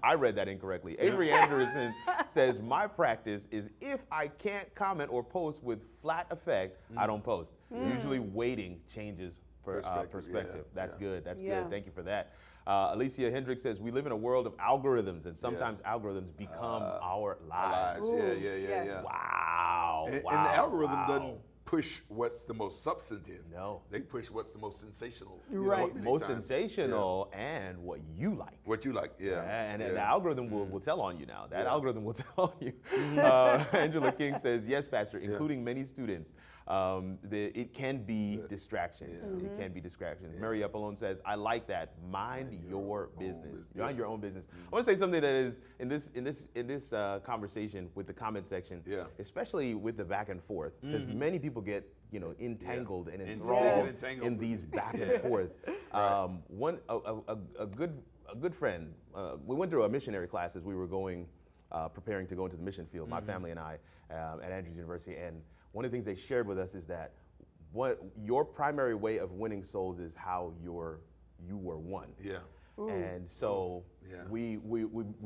I read that incorrectly. Avery Anderson says my practice is if I can't comment or post with flat effect, I don't post. Usually waiting changes perspective. That's good. That's good. Thank you for that. Alicia Hendricks says we live in a world of algorithms, and sometimes algorithms become our lives. Ooh, Yeah. Wow. And the algorithm doesn't push what's the most substantive. No. They push what's the most sensational. Right. Most sensational and what you like. What you like, And the algorithm will tell on you now. That Yeah. algorithm will tell on you. Angela King says, yes, Pastor, including many students. It can be distractions. It can be distractions. Mary Epilone says, I like that. Mind your business. Mind your own business. I want to say something that is in this conversation with the comment section, especially with the back and forth, because many people get entangled and enthralled in these back and forth. A good friend. We went through a missionary class as we were preparing to go into the mission field. My family and I at Andrews University, and one of the things they shared with us is that what your primary way of winning souls is how you were won. Yeah. And so we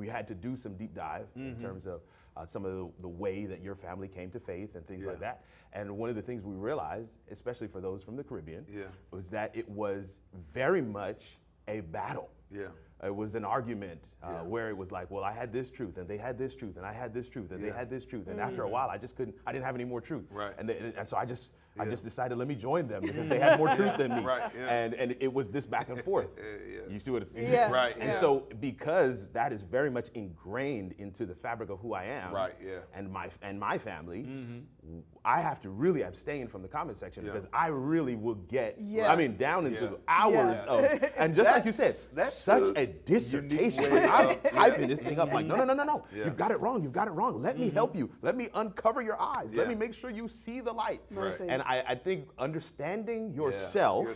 had to do some deep dive in terms of some of the way that your family came to faith and things like that. And one of the things we realized, especially for those from the Caribbean, was that it was very much a battle. Yeah. It was an argument where it was like, well, I had this truth, and they had this truth, and I had this truth, and they had this truth, and after a while, I didn't have any more truth. Right. And so I just decided, let me join them because they had more truth than me. Right. Yeah. And it was this back and forth. You see what it's Right. And so because that is very much ingrained into the fabric of who I am. Right. Yeah. And my family, I have to really abstain from the comment section because I really will get down into hours of, and just like you said, that's such a dissertation. I'm typing this thing up like, no. You've got it wrong. Let me help you. Let me uncover your eyes. Let me make sure you see the light. Mercy. And I think understanding yourself.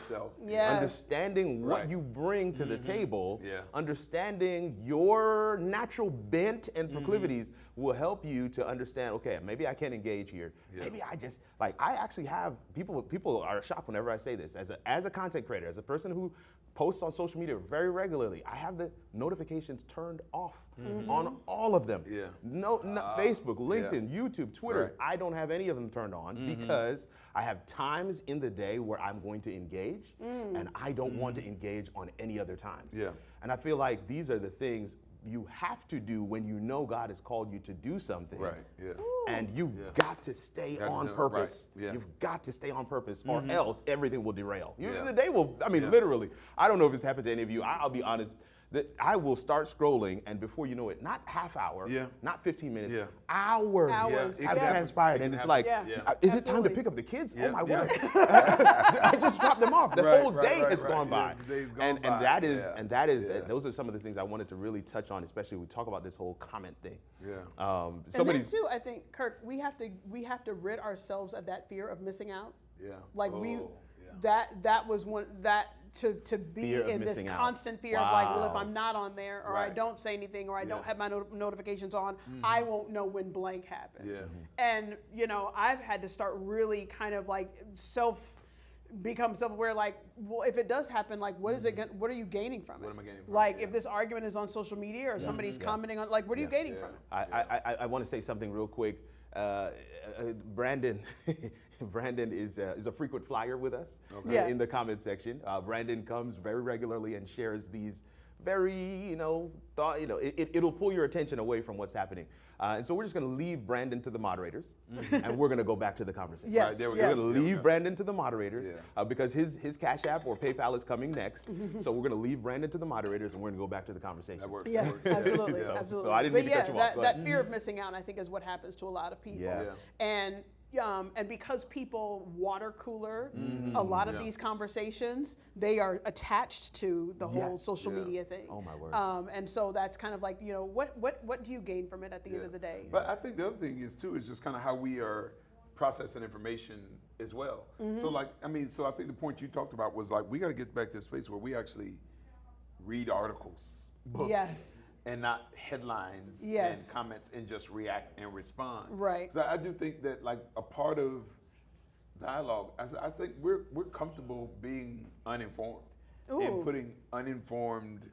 Understanding what you bring to the table, understanding your natural bent and proclivities will help you to understand, okay, maybe I can't engage here. Maybe I just, I actually have, people are shocked whenever I say this. As a content creator, as a person who posts on social media very regularly, I have the notifications turned off on all of them. Facebook, LinkedIn, YouTube, Twitter. I don't have any of them turned on because I have times in the day where I'm going to engage and I don't want to engage on any other times. And I feel like these are the things you have to do when you know God has called you to do something. And you've got to stay on purpose. You've got to stay on purpose or else everything will derail. The day will, literally, I don't know if it's happened to any of you. I'll be honest, that I will start scrolling and before you know it, not half hour, not 15 minutes, hours have transpired. And it's like, is it time to pick up the kids? Oh my word. I just dropped them off. The whole day has gone by. And that is those are some of the things I wanted to really touch on, especially when we talk about this whole comment thing. And then too, I think, Kirk, we have to rid ourselves of that fear of missing out. That was one to be in this constant fear of like, well, if I'm not on there or I don't say anything or I don't have my notifications on, I won't know when blank happens. And I've had to start really kind of like become self-aware, like, well, if it does happen, like, what is it? What are you gaining from it? What am I gaining from it? If this argument is on social media or somebody's commenting on, like, what are you gaining from it? I want to say something real quick. Brandon is a frequent flyer with us in the comment section. Brandon comes very regularly and shares these very, it'll pull your attention away from what's happening. And so we're just going to leave Brandon to the moderators, and we're going to go back to the conversation. Yes. We're going to leave Brandon to the moderators because his Cash App or PayPal is coming next. So we're going to leave Brandon to the moderators, and we're going to go back to the conversation. That works. Yeah, absolutely, absolutely. So I didn't mean to cut you off. That fear of missing out, I think, is what happens to a lot of people. And because people water cooler a lot of these conversations, they are attached to the whole social media thing. Oh my word. And so that's kind of like, what do you gain from it at the end of the day? But I think the other thing is just kind of how we are processing information as well. So so I think the point you talked about was like, we got to get back to a space where we actually read articles, books, Yes. and not headlines Yes. and comments and just react and respond. Right. So I do think that like a part of dialogue, I think we're comfortable being uninformed and putting uninformed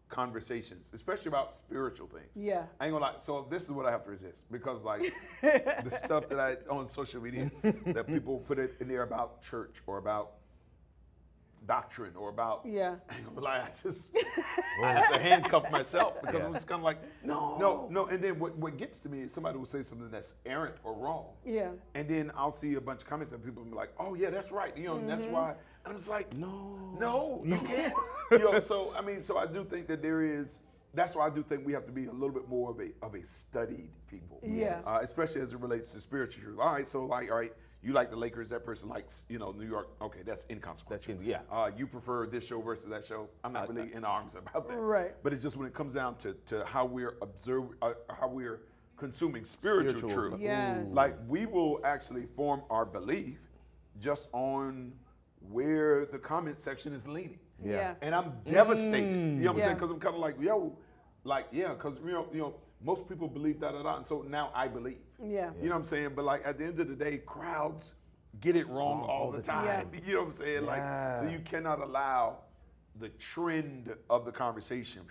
conversations, especially about spiritual things. Yeah. I ain't gonna lie. So this is what I have to resist, because like the stuff that I on social media that people put it in there about church or about doctrine or about, I ain't gonna lie, I have to handcuff myself, because I'm just kind of like, no. And then what gets to me is somebody will say something that's errant or wrong. Yeah. And then I'll see a bunch of comments and people will be like, oh yeah, that's right. You know, and that's why. And I'm just like, no, you can't. You know, so I do think that there is. That's why I do think we have to be a little bit more of a studied people. Yes. Especially as it relates to spiritual truth. All right, so like, all right, you like the Lakers, that person likes, New York. Okay, that's inconsequential. You prefer this show versus that show. I'm not really in arms about that. Right. But it's just when it comes down to how we're how we're consuming spiritual truth. Yes. Like, we will actually form our belief just on where the comment section is leaning. Yeah. And I'm devastated. You know what I'm saying? Because I'm kind of like, because most people believe da-da-da, and so now I believe. Yeah. You know what I'm saying? But like, at the end of the day, crowds get it wrong all the time. Yeah. You know what I'm saying? Like, so you cannot allow the trend of the conversation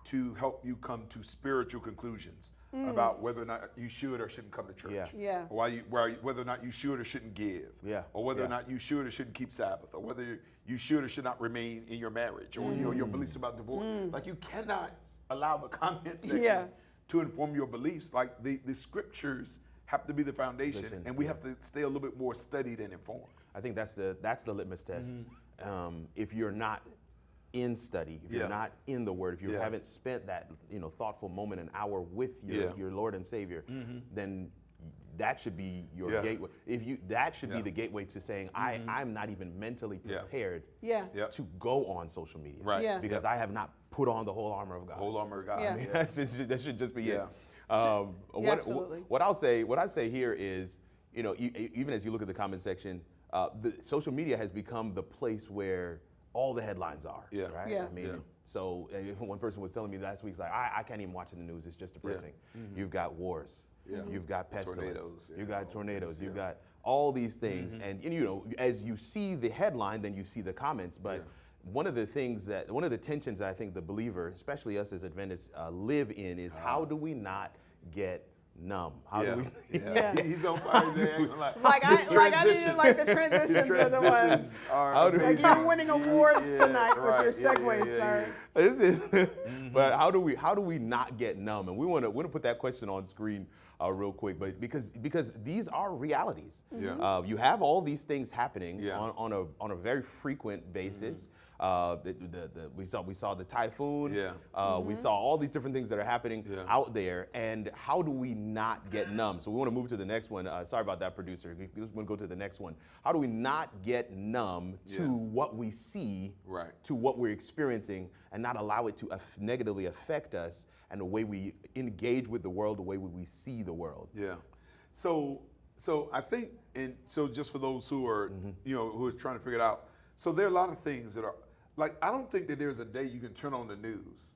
to help you come to spiritual conclusions about whether or not you should or shouldn't come to church. Or whether or not you should or shouldn't give. Or whether or not you should or shouldn't keep Sabbath. Or whether you should or should not remain in your marriage. Or your beliefs about divorce. Like, you cannot allow the comment section to inform your beliefs. Like, the scriptures have to be the foundation, and we have to stay a little bit more studied and informed. I think that's the litmus test. If you're not in study, if you're not in the Word, if you haven't spent that thoughtful moment, an hour with your Lord and Savior, then that should be your gateway. That should be the gateway to saying, I'm not even mentally prepared to go on social media, right? Because I have not put on the whole armor of God. Whole armor of God. Yeah. I mean, that should just be it. Absolutely. What I say here is, even as you look at the comment section, the social media has become the place where all the headlines are. Right? I mean, so one person was telling me last week, it's like, I can't even watch the news. It's just depressing. You've got wars. You've got pestilence. You've got tornadoes. You've got all these things. And as you see the headline, then you see the comments. But one of the tensions that I think the believer, especially us as Adventists, live in is how do we not get numb? How do we? He's on fire there. I needed like the transitions are the ones. Like you're winning awards tonight with your segues, sir. But how do we not get numb? And we want to put that question on screen real quick, but because these are realities. You have all these things happening on a very frequent basis. We saw the typhoon. We saw all these different things that are happening out there, and how do we not get numb? So we want to move to the next one. Sorry about that, producer. We just want to go to the next one. How do we not get numb to what we see, to what we're experiencing, and not allow it to negatively affect us and the way we engage with the world, the way we see the world? So I think, and so just for those who are who are trying to figure it out. So there are a lot of things that are, like, I don't think that there's a day you can turn on the news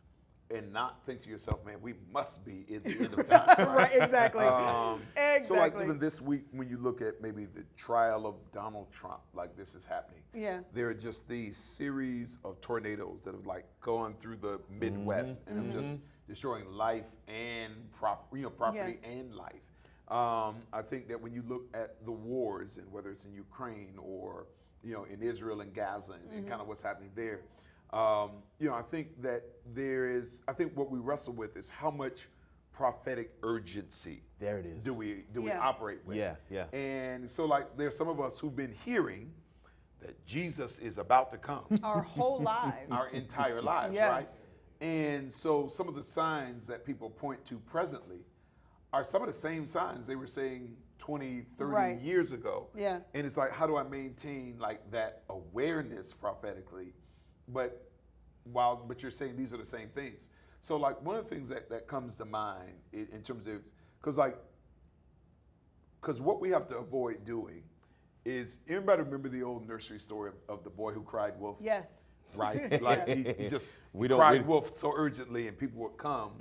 and not think to yourself, man, we must be in the end of time. Right, exactly. So like even this week, when you look at maybe the trial of Donald Trump, like this is happening. There are just these series of tornadoes that have like gone through the Midwest and have just destroying life and property and life. I think that when you look at the wars, and whether it's in Ukraine or in Israel and Gaza and kind of what's happening there, I think that I think what we wrestle with is how much prophetic urgency do we operate with. And so like there's some of us who've been hearing that Jesus is about to come. Our whole lives. Our entire lives, right? And so some of the signs that people point to presently are some of the same signs they were saying 20, 30 years ago. And it's like, how do I maintain like that awareness prophetically? But you're saying these are the same things. So like one of the things that comes to mind in terms of, because what we have to avoid doing is, everybody remember the old nursery story of the boy who cried wolf? Yes. right? Like he just cried wolf so urgently, and people would come,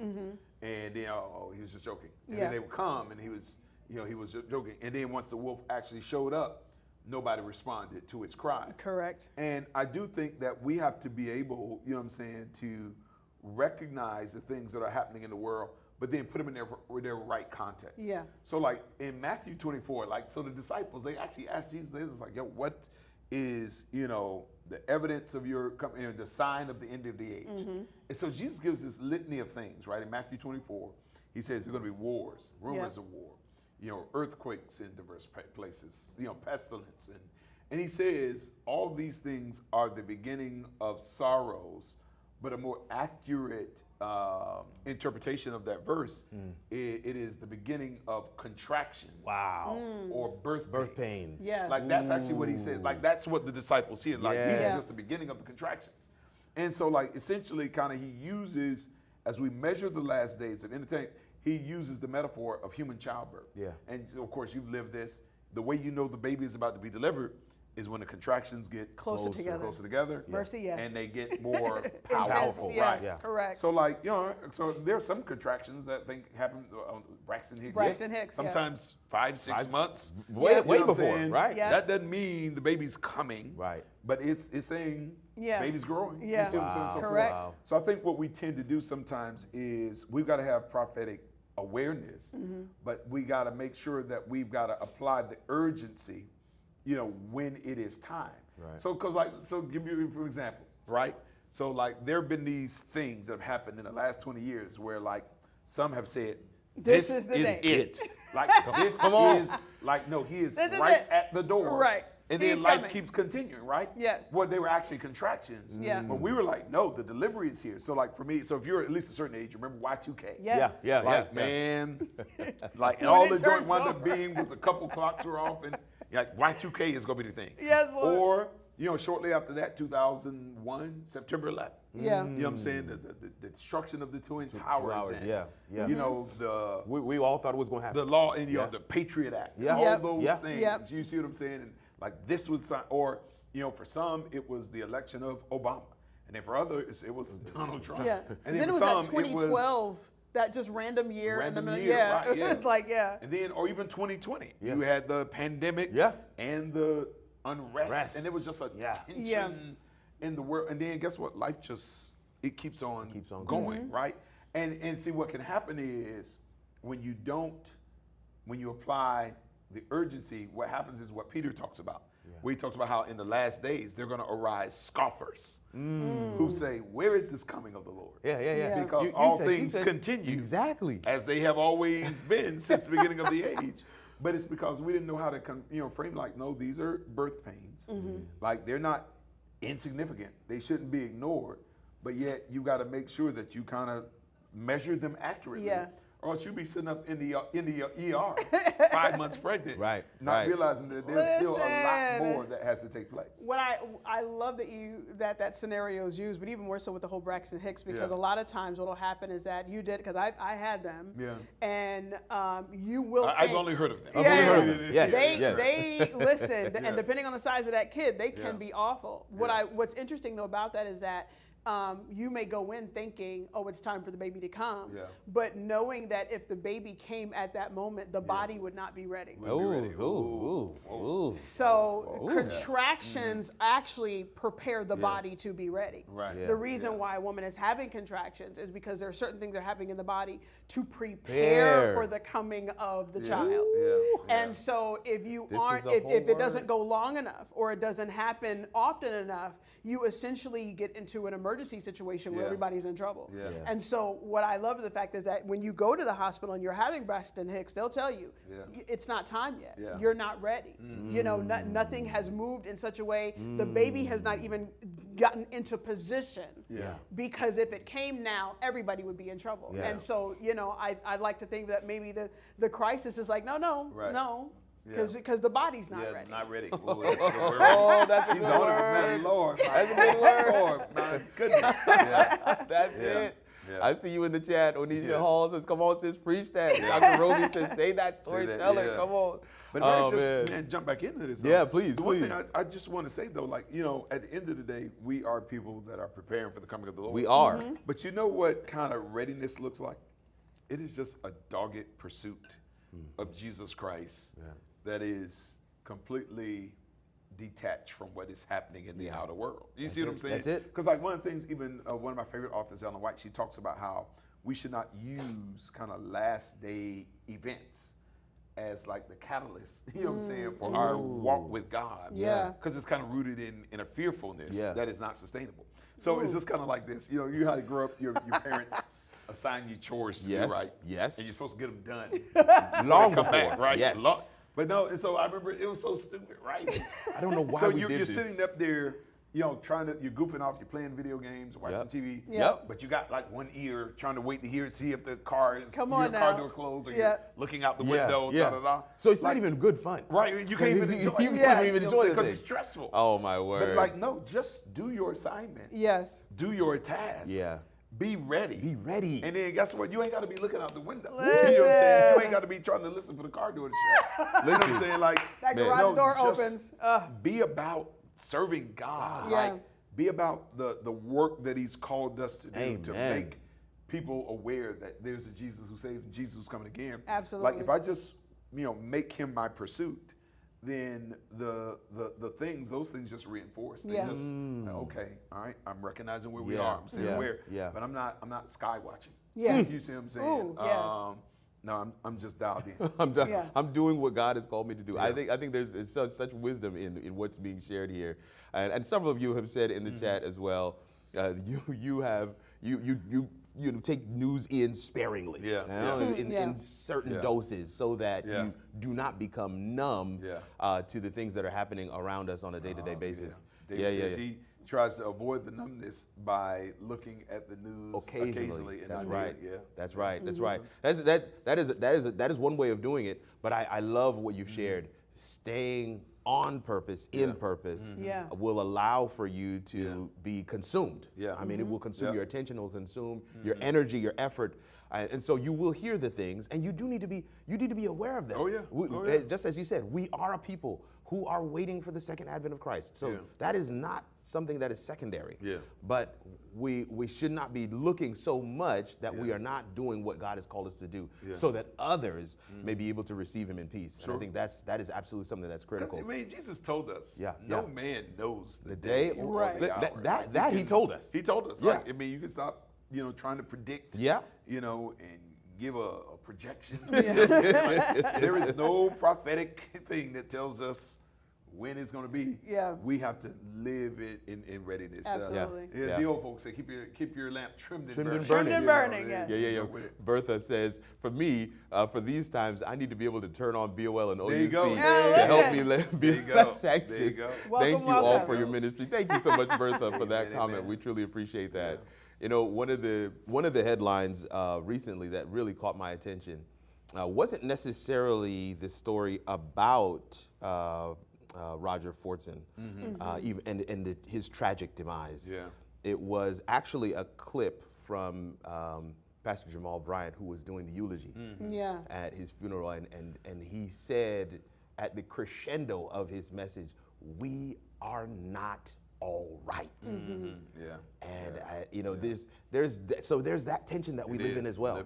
and then he was just joking, and then they would come, and he was just joking, and then once the wolf actually showed up, nobody responded to his cries. Correct. And I do think that we have to be able, to recognize the things that are happening in the world, but then put them in their right context. Yeah. So like in Matthew 24, so the disciples, they actually asked Jesus, they was like, yo, what is, the evidence of your coming, the sign of the end of the age? And so Jesus gives this litany of things, right? In Matthew 24, he says there's going to be wars, rumors of war, earthquakes in diverse places, pestilence. And he says all these things are the beginning of sorrows, but a more accurate interpretation of that verse, it is the beginning of contractions. Wow. Or birth pains. Yeah. Like that's actually what he says. Like that's what the disciples hear. Like these are just the beginning of the contractions. And so like essentially kind of he uses, as we measure the last days of entertainment, he uses the metaphor of human childbirth. Yeah. And of course you've lived this. The way you know the baby is about to be delivered is when the contractions get closer together. Mercy, yes. And they get more powerful. Yes, right. Yeah. Correct. So like, so there's some contractions that happen on Braxton Hicks. Sometimes 5-6 months. Way before, right? Yeah. That doesn't mean the baby's coming. Right. But it's saying baby's growing. Yeah. You see what I'm saying? So correct. So I think what we tend to do sometimes is we've got to have prophetic awareness, but we got to make sure that we've got to apply the urgency, when it is time. Right. So, give me for example, right? So, like, there have been these things that have happened in the last 20 years where, like, some have said, this is it. Like, this is, like, no, he is right at the door. Right. And then life keeps continuing, right? Yes. Well, they were actually contractions. Yeah. But we were like, no, the delivery is here. So, like, for me, if you're at least a certain age, you remember Y2K? Yes. Yeah. Man, like, and all the joint wound up being was a couple clocks were off, and like Y2K is gonna be the thing. Yes, Lord. Or, shortly after that, 2001, September 11th. Yeah. You know what I'm saying? The destruction of the Twin Towers. And, yeah. We all thought it was gonna happen. The law and the Patriot Act. Yeah. All those things. Yep. You see what I'm saying? And like this was, or for some it was the election of Obama, and then for others it was Donald Trump. Yeah. And then it was some, that 2012. That just random year in the middle. Yeah. Right, It's like, And then, or even 2020. You had the pandemic and the unrest. And it was just a tension in the world. And then guess what? Life it keeps on going, right? And see what can happen is when you apply the urgency, what happens is what Peter talks about. Where he talks about how in the last days there are going to arise scoffers who say, where is this coming of the Lord? Yeah. Because all things continue exactly as they have always been since the beginning of the age. But it's because we didn't know how to frame like, no, these are birth pains. Like they're not insignificant. They shouldn't be ignored. But yet you got to make sure that you kind of measure them accurately. Yeah. Or else you'll be sitting up in the ER 5 months pregnant, not realizing that there's still a lot more that has to take place. What I love that that scenario is used, but even more so with the whole Braxton Hicks, because a lot of times what will happen is that you did, because I had them, and you will. I've only heard of them. They listen, and depending on the size of that kid, they can be awful. What's interesting though about that is that. You may go in thinking, oh, it's time for the baby to come. But knowing that if the baby came at that moment, the body would not be ready. So contractions actually prepare the body to be ready. The reason why a woman is having contractions is because there are certain things that are happening in the body to prepare for the coming of the child. And so if if it doesn't go long enough or it doesn't happen often enough, you essentially get into an emergency situation where everybody's in trouble. And so what I love the fact is that when you go to the hospital and you're having Braxton Hicks, they'll tell you it's not time yet. You're not ready. Nothing has moved in such a way. The baby has not even gotten into position. Because if it came now, everybody would be in trouble. And so, I'd like to think that maybe the crisis is like, no. Because the body's not ready. Not ready. That's a good word. Lord, that's a good word. Lord, my goodness. That's it. Yeah. I see you in the chat. Onisha Hall says, come on, sis, preach that. Dr. Roby says, say that, storyteller. Come on. But man, jump back into this. Yeah, please, the one thing I just want to say, though, like, at the end of the day, we are people that are preparing for the coming of the Lord. We are. Mm-hmm. But you know what kind of readiness looks like? It is just a dogged pursuit of Jesus Christ that is completely detached from what is happening in the outer world. You see what I'm saying? That's it. Because like one of the things, even one of my favorite authors, Ellen White, she talks about how we should not use kind of last day events as like the catalyst, you know what I'm saying, for our walk with God. Yeah. Because it's kind of rooted in a fearfulness that is not sustainable. So it's just kind of like this. You had to grow up, your parents assign you chores to do, right? Yes. And you're supposed to get them done. Long come before, back, right? Yes. But no, and so I remember it was so stupid, right? I don't know why so we did you're this. sitting up there, you're goofing off, you're playing video games, watching TV. Yep. But you got like one ear trying to wait to see if the car is car door closed, or you're looking out the window. Da, da, da. So it's not even good fun. Right, you can't even enjoy it. You can't even enjoy it because it's stressful. Oh my word. But like, no, just do your assignment. Yes. Do your task. Yeah. Be ready. Be ready. And then guess what? You ain't got to be looking out the window. Listen. You know what I'm saying? You ain't got to be trying to listen for the car door to shut. You know what I'm saying? Like, That garage door opens. Be about serving God. Yeah. Like, be about the work that He's called us to do to make people aware that there's a Jesus who saves and Jesus who's coming again. Absolutely. Like, if I just make Him my pursuit, then those things just reinforce. They just okay, all right, I'm recognizing where we are. I'm saying where, but I'm not sky watching. Yeah. You see what I'm saying? Ooh, yes. No, I'm just dialed in. I'm doing what God has called me to do. I think there's such wisdom in what's being shared here, and several of you have said in the chat as well. You take news in sparingly, in certain doses, so that you do not become numb to the things that are happening around us on a day-to-day basis. David says he tries to avoid the numbness by looking at the news occasionally. And That's right. That's right. That's Mm-hmm. right. That is one way of doing it. But I love what you've shared. Staying on purpose, in purpose, will allow for you to be consumed. I mean, it will consume your attention, it will consume your energy, your effort. And so you will hear the things, and you need to be aware of them. Just as you said, we are a people who are waiting for the second advent of Christ. So that is not something that is secondary. But we should not be looking so much that we are not doing what God has called us to do, so that others may be able to receive Him in peace. And I think that is absolutely something that's critical. I mean, Jesus told us, no man knows the day or the hour. That He told us. He told us. Like, I mean, you can stop, trying to predict. And give a projection. There is no prophetic thing that tells us when it's going to be. We have to live it in readiness. Absolutely. As the old folks say, keep your lamp trimmed and burning. Trimmed and burning, Bertha says, for me, for these times, I need to be able to turn on BOL and OUC to help me be less anxious. Welcome, Thank you all for your ministry. Thank you so much, Bertha, for that comment. We truly appreciate that. One of the headlines recently that really caught my attention wasn't necessarily the story about Roger Fortson, and his tragic demise. It was actually a clip from Pastor Jamal Bryant, who was doing the eulogy at his funeral, and he said at the crescendo of his message, "We are not all right." And there's that tension that we live in as well.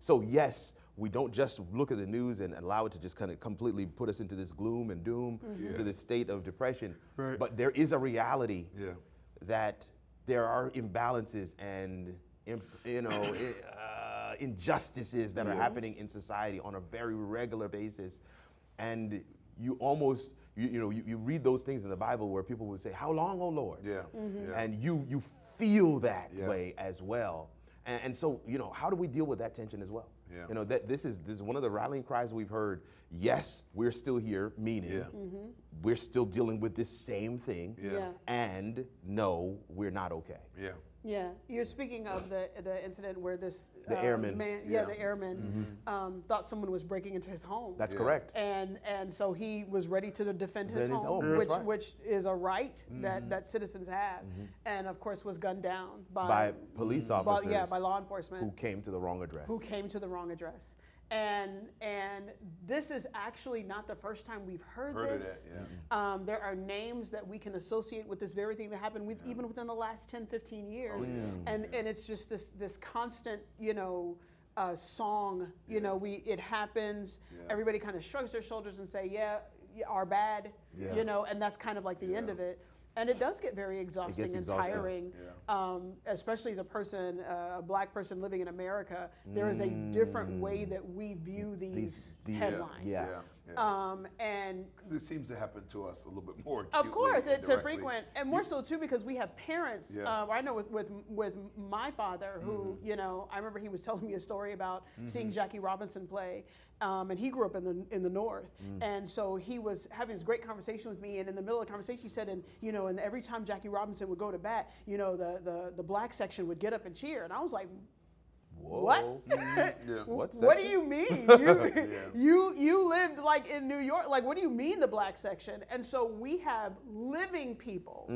So yes, we don't just look at the news and allow it to just kind of completely put us into this gloom and doom, into this state of depression. But there is a reality that there are imbalances and injustices that are happening in society on a very regular basis, and you almost you read those things in the Bible where people would say, "How long, O Lord?" And you feel that way as well. And so, how do we deal with that tension as well? Yeah. You know, that this is one of the rallying cries we've heard. Yes, we're still here, meaning we're still dealing with this same thing. Yeah. And no, we're not okay. Yeah. Yeah, you're speaking of the incident where this The airman. man, the airman, thought someone was breaking into his home. That's correct. And so he was ready to defend his Defend his home, home, which that's right. which is a right that citizens have, and of course was gunned down by police officers. by law enforcement who came to the wrong address. And this is actually not the first time we've heard this. Of that, There are names that we can associate with this very thing that happened even within the last 10, 15 years. And it's just this constant, song, it happens, everybody kind of shrugs their shoulders and say, yeah, our bad, and that's kind of like the end of it. And it does get very exhausting and tiring, especially as a black person living in America. There is a different way that we view these headlines. And because it seems to happen to us a little bit more acutely. of course, it's directly. a frequent, and more so too because we have parents. I know with my father, who I remember he was telling me a story about seeing Jackie Robinson play, and he grew up in the North, and so he was having this great conversation with me, and in the middle of the conversation he said, and every time Jackie Robinson would go to bat, the black section would get up and cheer, and I was like, Whoa. What? What do you mean? You lived like in New York. Like, what do you mean the black section? And so we have living people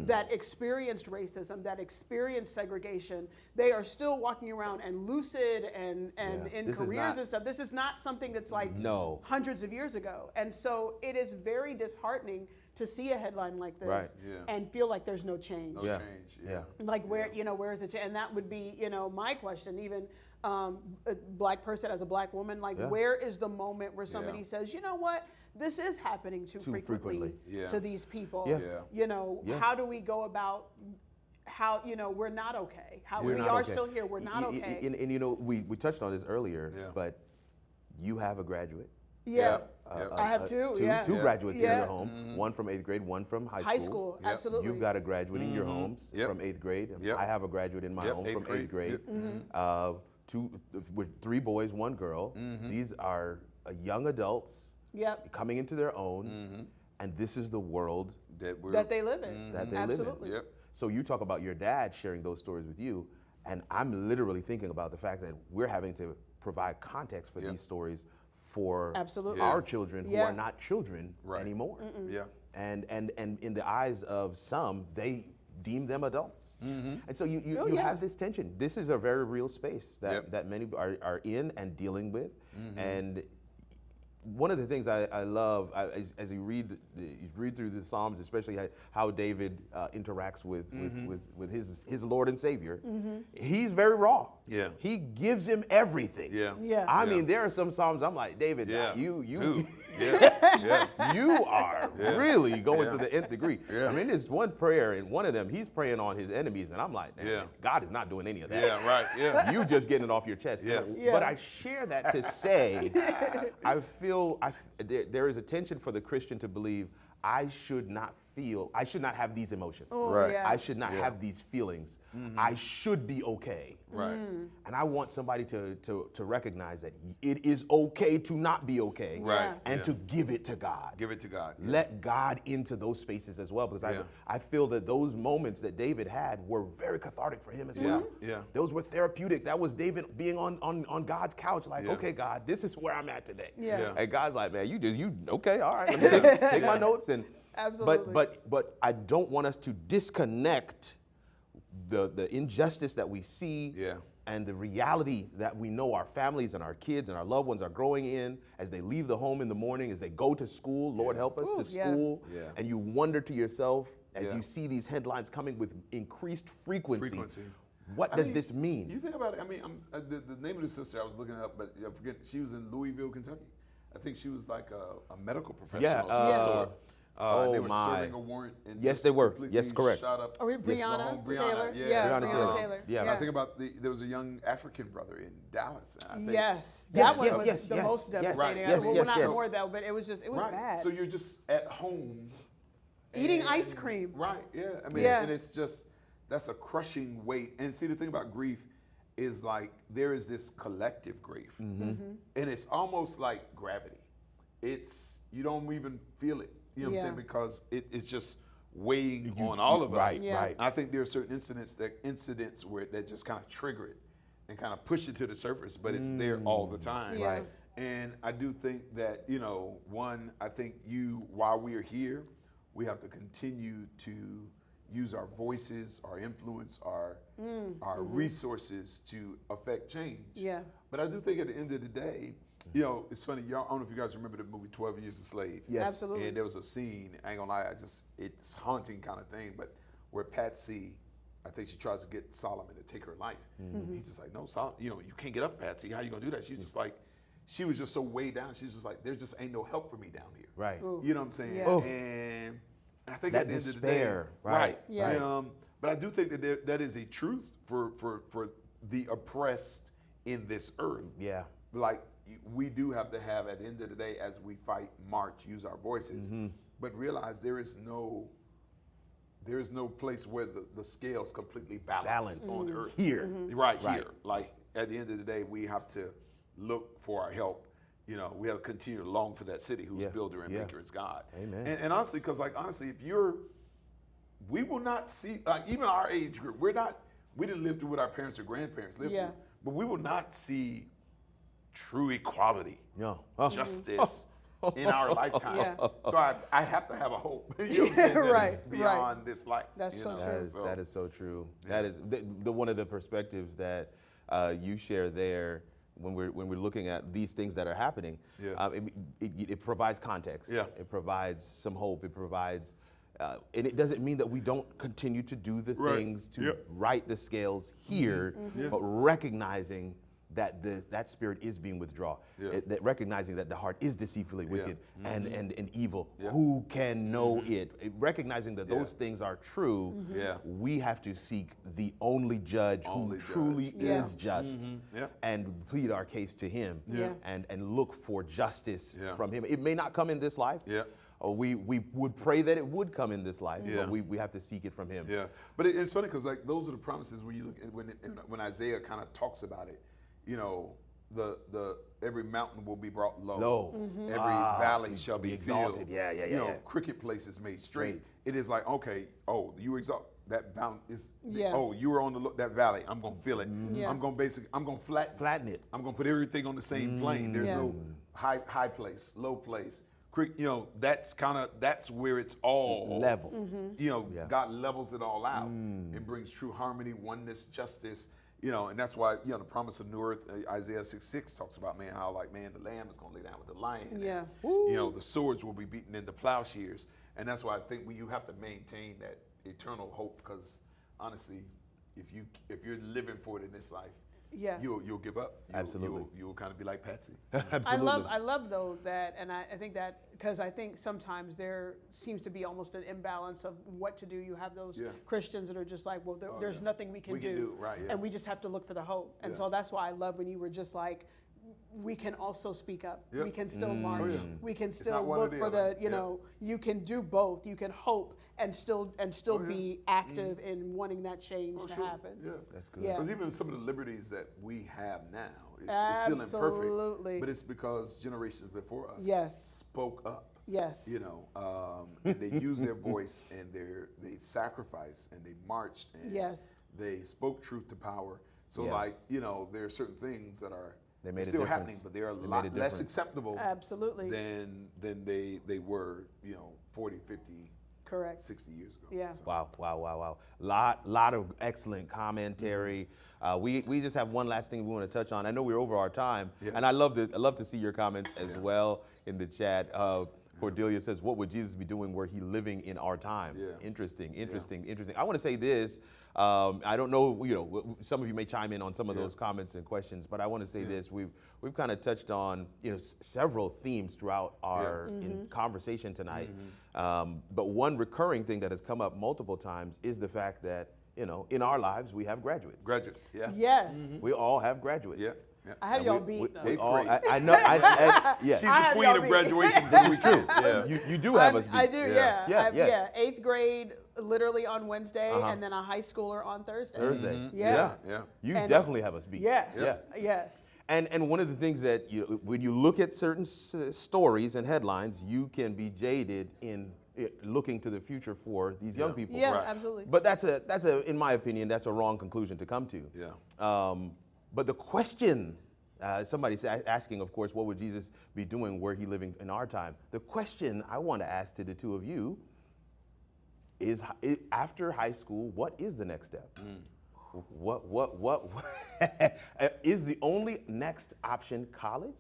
that experienced racism, that experienced segregation. They are still walking around and lucid and in careers and stuff. This is not something that's like hundreds of years ago. And so it is very disheartening to see a headline like this and feel like there's no change. Like where is it? And that would be, my question, even a black person as a black woman, like where is the moment where somebody says, you know what, this is happening too frequently to these people. How do we go about how, we're not okay. We are still here, we're not okay. And we touched on this earlier, but you have a graduate. I have two two graduates in your home, one from 8th grade, one from high school. Absolutely. You've got a graduate in your homes from 8th grade. I have a graduate in my home from 8th grade. With 3 boys, 1 girl. These are young adults coming into their own, and this is the world that they live in. Live in. So you talk about your dad sharing those stories with you, and I'm literally thinking about the fact that we're having to provide context for these stories for our children who are not children anymore. And in the eyes of some, they deem them adults. And so you have this tension. This is a very real space that many are in and dealing with. And one of the things I love as you read through the Psalms, especially how David interacts with his Lord and Savior, he's very raw. He gives him everything. I mean, there are some Psalms I'm like, David, you are really going to the nth degree. I mean, there's one prayer, and one of them, he's praying on his enemies, and I'm like, man, God is not doing any of that. You just getting it off your chest. But I share that to say, I feel there is a tension for the Christian to believe I should not have these emotions. I should not have these feelings. I should be okay. And I want somebody to recognize that it is okay to not be okay, and to give it to God. Give it to God. Let God into those spaces as well, because I feel that those moments that David had were very cathartic for him as well. Those were therapeutic. That was David being on God's couch, like, okay, God, this is where I'm at today. And God's like, man, okay, all right, let me take my notes. And absolutely. But I don't want us to disconnect the injustice that we see and the reality that we know our families and our kids and our loved ones are growing in as they leave the home in the morning, as they go to school, Lord help us, to school. And you wonder to yourself as you see these headlines coming with increased frequency. What does this mean? You think about it, I mean, the name of the sister I was looking up, but I forget, she was in Louisville, Kentucky. I think she was like a medical professional. They were serving a warrant. And yes, they were. Yes, correct. Shot up Breonna Taylor. Breonna Taylor. And I think about there was a young African brother in Dallas. I think. That one was the most devastating. We're not more though, but it was bad. So you're just at home. Eating ice cream. I mean, and it's just, that's a crushing weight. And see, the thing about grief, is like there is this collective grief, and it's almost like gravity. It's you don't even feel it. You know what I'm saying? Because it's just weighing on all of us. Right, right. I think there are certain incidents where that just kind of trigger it and kind of push it to the surface, but it's there all the time. Yeah. Right. And I do think that, one, I think while we are here, we have to continue to use our voices, our influence, our resources to affect change. Yeah. But I do think at the end of the day, it's funny, y'all, I don't know if you guys remember the movie 12 Years a Slave. Yes. Absolutely. And there was a scene, I ain't gonna lie, it's haunting kind of thing, but where Patsy, I think she tries to get Solomon to take her life. He's just like, no, Solomon, you can't get up, Patsy. How you gonna do that? She's just like, she was just so weighed down. She's just like, there just ain't no help for me down here. Right. Ooh. You know what I'm saying? Yeah. And I think That at the end despair, of the day, right. Yeah. But I do think that that is a truth for the oppressed in this earth. Yeah. Like we do have to have at the end of the day, as we fight, march, use our voices, but realize there is no place where the scales completely balance on earth. Here. Right Right. here. Like at the end of the day, we have to look for our help. We have to continue to long for that city whose builder and maker is God. Amen. And honestly, because we will not see, even our age group, we didn't live through what our parents or grandparents lived through, but we will not see true equality, justice in our lifetime. Yeah. So I have to have a hope. You know what I'm saying? That Right, is beyond this life. That's so true. That is so true. That is the one of the perspectives that you share there when we're looking at these things that are happening. Yeah. It provides context. Yeah. It provides some hope. It provides, and it doesn't mean that we don't continue to do the things to right the scales here, but recognizing that that spirit is being withdrawn. That recognizing that the heart is deceitfully wicked and evil. Who can know it? Recognizing that those things are true, we have to seek the only judge who truly is just and plead our case to him and look for justice from him. It may not come in this life. We would pray that it would come in this life, but we have to seek it from him. Yeah, but it's funny because like those are the promises when you look at when Isaiah kind of talks about it. The every mountain will be brought low. Every valley shall be exalted. Filled. Crooked places made straight. It is like, okay, you exalt that mountain is. You were on that valley. I'm gonna fill it. I'm gonna flatten it. I'm gonna put everything on the same plane. There's no high place, low place. That's where it's all level. God levels it all out and brings true harmony, oneness, justice. And that's why, the promise of new earth, Isaiah 6:6 talks about, how the lamb is going to lay down with the lion. Yeah. And, the swords will be beaten into plowshares. And that's why I think you have to maintain that eternal hope, because honestly, if you're living for it in this life, you'll give up. Absolutely. You'll kind of be like Patsy. Absolutely. I love though that, and I think that because I think sometimes there seems to be almost an imbalance of what to do. You have those Christians that are just like, well, there's nothing we can do, right, and we just have to look for the hope. And so that's why I love when you were just like, we can also speak up. We can still march. We can still look for the, you can do both. You can hope and still be active in wanting that change to happen. Yeah, that's good. Because even some of the liberties that we have now, it's still imperfect. But it's because generations before us spoke up. Yes. And they used their voice and they sacrificed and they marched and they spoke truth to power. So there are certain things that are still happening, but they're a lot less acceptable than they were, 40, 50, correct, 60 years ago. Yeah. So. Wow. Lot of excellent commentary. We just have one last thing we want to touch on. I know we're over our time, and I love to see your comments as well in the chat. Cordelia says, what would Jesus be doing were he living in our time? Interesting. I want to say this. I don't know, some of you may chime in on some of those comments and questions, but I want to say this. We've kind of touched on, several themes throughout our conversation tonight. But one recurring thing that has come up multiple times is the fact that, in our lives, we have graduates. Graduates, Yes. We all have graduates. Yeah. I have y'all beat though. We all, I know. She's the queen of graduation. This is true. You do have us beat. I do, yeah. 8th grade, literally on Wednesday, and then a high schooler on Thursday. Yeah. You definitely have a speaker. Yes. And one of the things that when you look at certain stories and headlines, you can be jaded in looking to the future for these young people. Yeah, absolutely. But that's in my opinion, that's a wrong conclusion to come to. But the question, somebody's asking, of course, what would Jesus be doing were he living in our time? The question I want to ask to the two of you is, after high school, what is the next step? What is the only next option college?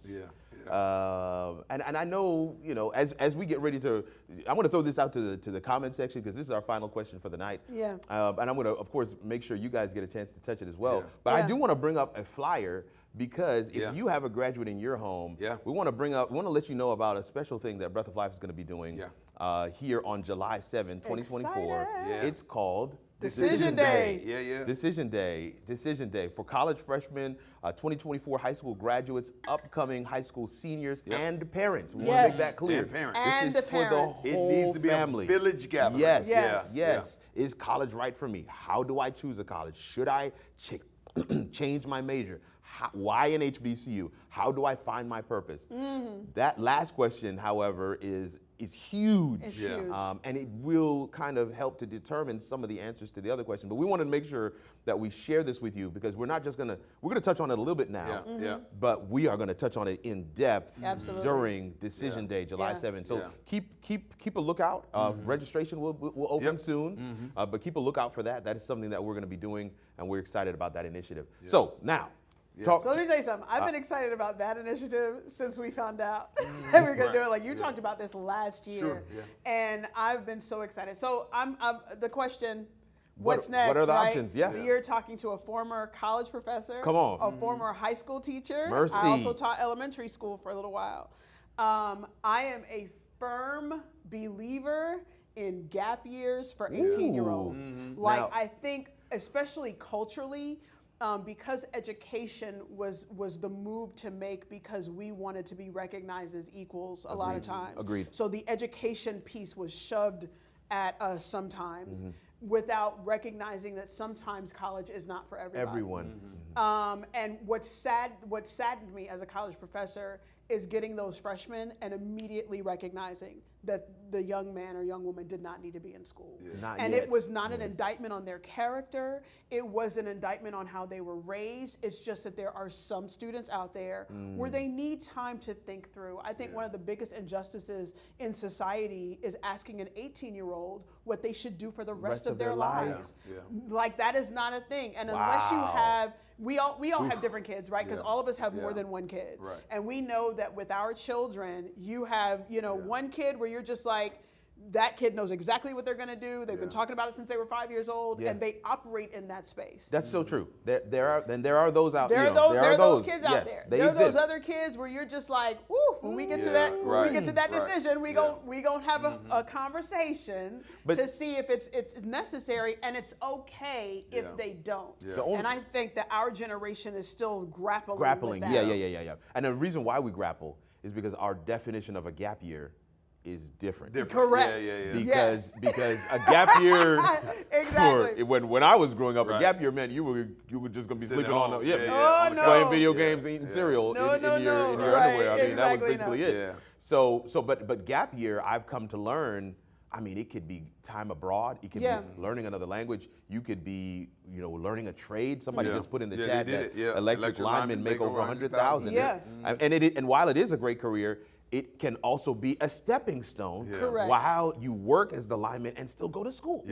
And I know, as we get ready to, I'm going to throw this out to the comment section because this is our final question for the night. And I'm going to, of course, make sure you guys get a chance to touch it as well. But I do want to bring up a flyer because if you have a graduate in your home, we want to let you know about a special thing that Breath of Life is going to be doing here on July 7, 2024. It's called Decision Day. Decision Day for college freshmen, 2024 high school graduates, upcoming high school seniors, and parents. We want to make that clear. And parents. This is for the whole family. It needs to be a village gathering. Yes. Is college right for me? How do I choose a college? Should I change my major? Why an HBCU? How do I find my purpose? That last question, however, is huge. It's huge. And it will kind of help to determine some of the answers to the other question. But we want to make sure that we share this with you because we're not just we're going to touch on it a little bit now, but we are going to touch on it in depth during Decision Day, July 7th. So keep a lookout. Registration will open soon, but keep a lookout for that. That is something that we're going to be doing, and we're excited about that initiative. So now, so let me tell you something. I've been excited about that initiative since we found out that we were going to do it. Like you talked about this last year, and I've been so excited. So I'm the question, what's next? What are the options? So you're talking to a former college professor. Come on. A former high school teacher. Mercy. I also taught elementary school for a little while. I am a firm believer in gap years for 18-year-olds. Like I think, especially culturally, because education was the move to make because we wanted to be recognized as equals a lot of times. So the education piece was shoved at us sometimes without recognizing that sometimes college is not for everybody. And what saddened me as a college professor is getting those freshmen and immediately recognizing that the young man or young woman did not need to be in school. And it was not an indictment on their character. It was an indictment on how they were raised. It's just that there are some students out there where they need time to think through. I think one of the biggest injustices in society is asking an 18-year-old what they should do for the rest of their lives. Like that is not a thing. And unless you have, we all have different kids, right? Because all of us have more than one kid. And we know that with our children, you have, one kid where you're just like, that kid knows exactly what they're going to do. They've been talking about it since they were 5 years old, and they operate in that space. That's so true. There are those out there. There are those kids out there. There are exist. those other kids where you're just like, woo, when we get to that, when we get to that decision, we gon' have a conversation to see if it's necessary, and it's okay if they don't. And I think that our generation is still grappling with that. Yeah. And the reason why we grapple is because our definition of a gap year is different. Correct. Because a gap year when I was growing up, a gap year meant you were just gonna be sleeping on playing video games and eating cereal in your underwear. I mean, that was basically it. So but gap year, I've come to learn, I mean, it could be time abroad. It could be learning another language. You could be, learning a trade. Somebody just put in the chat that electric linemen make over 100,000. And while it is a great career, it can also be a stepping stone while you work as the lineman and still go to school.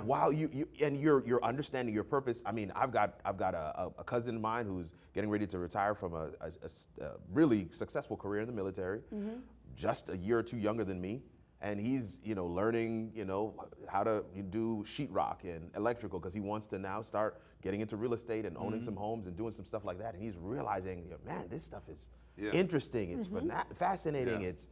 While you're understanding your purpose. I mean, I've got a cousin of mine who's getting ready to retire from a really successful career in the military, just a year or two younger than me. And he's, learning, how to do sheetrock and electrical because he wants to now start getting into real estate and owning some homes and doing some stuff like that. And he's realizing, man, this stuff is interesting. It's fascinating. It's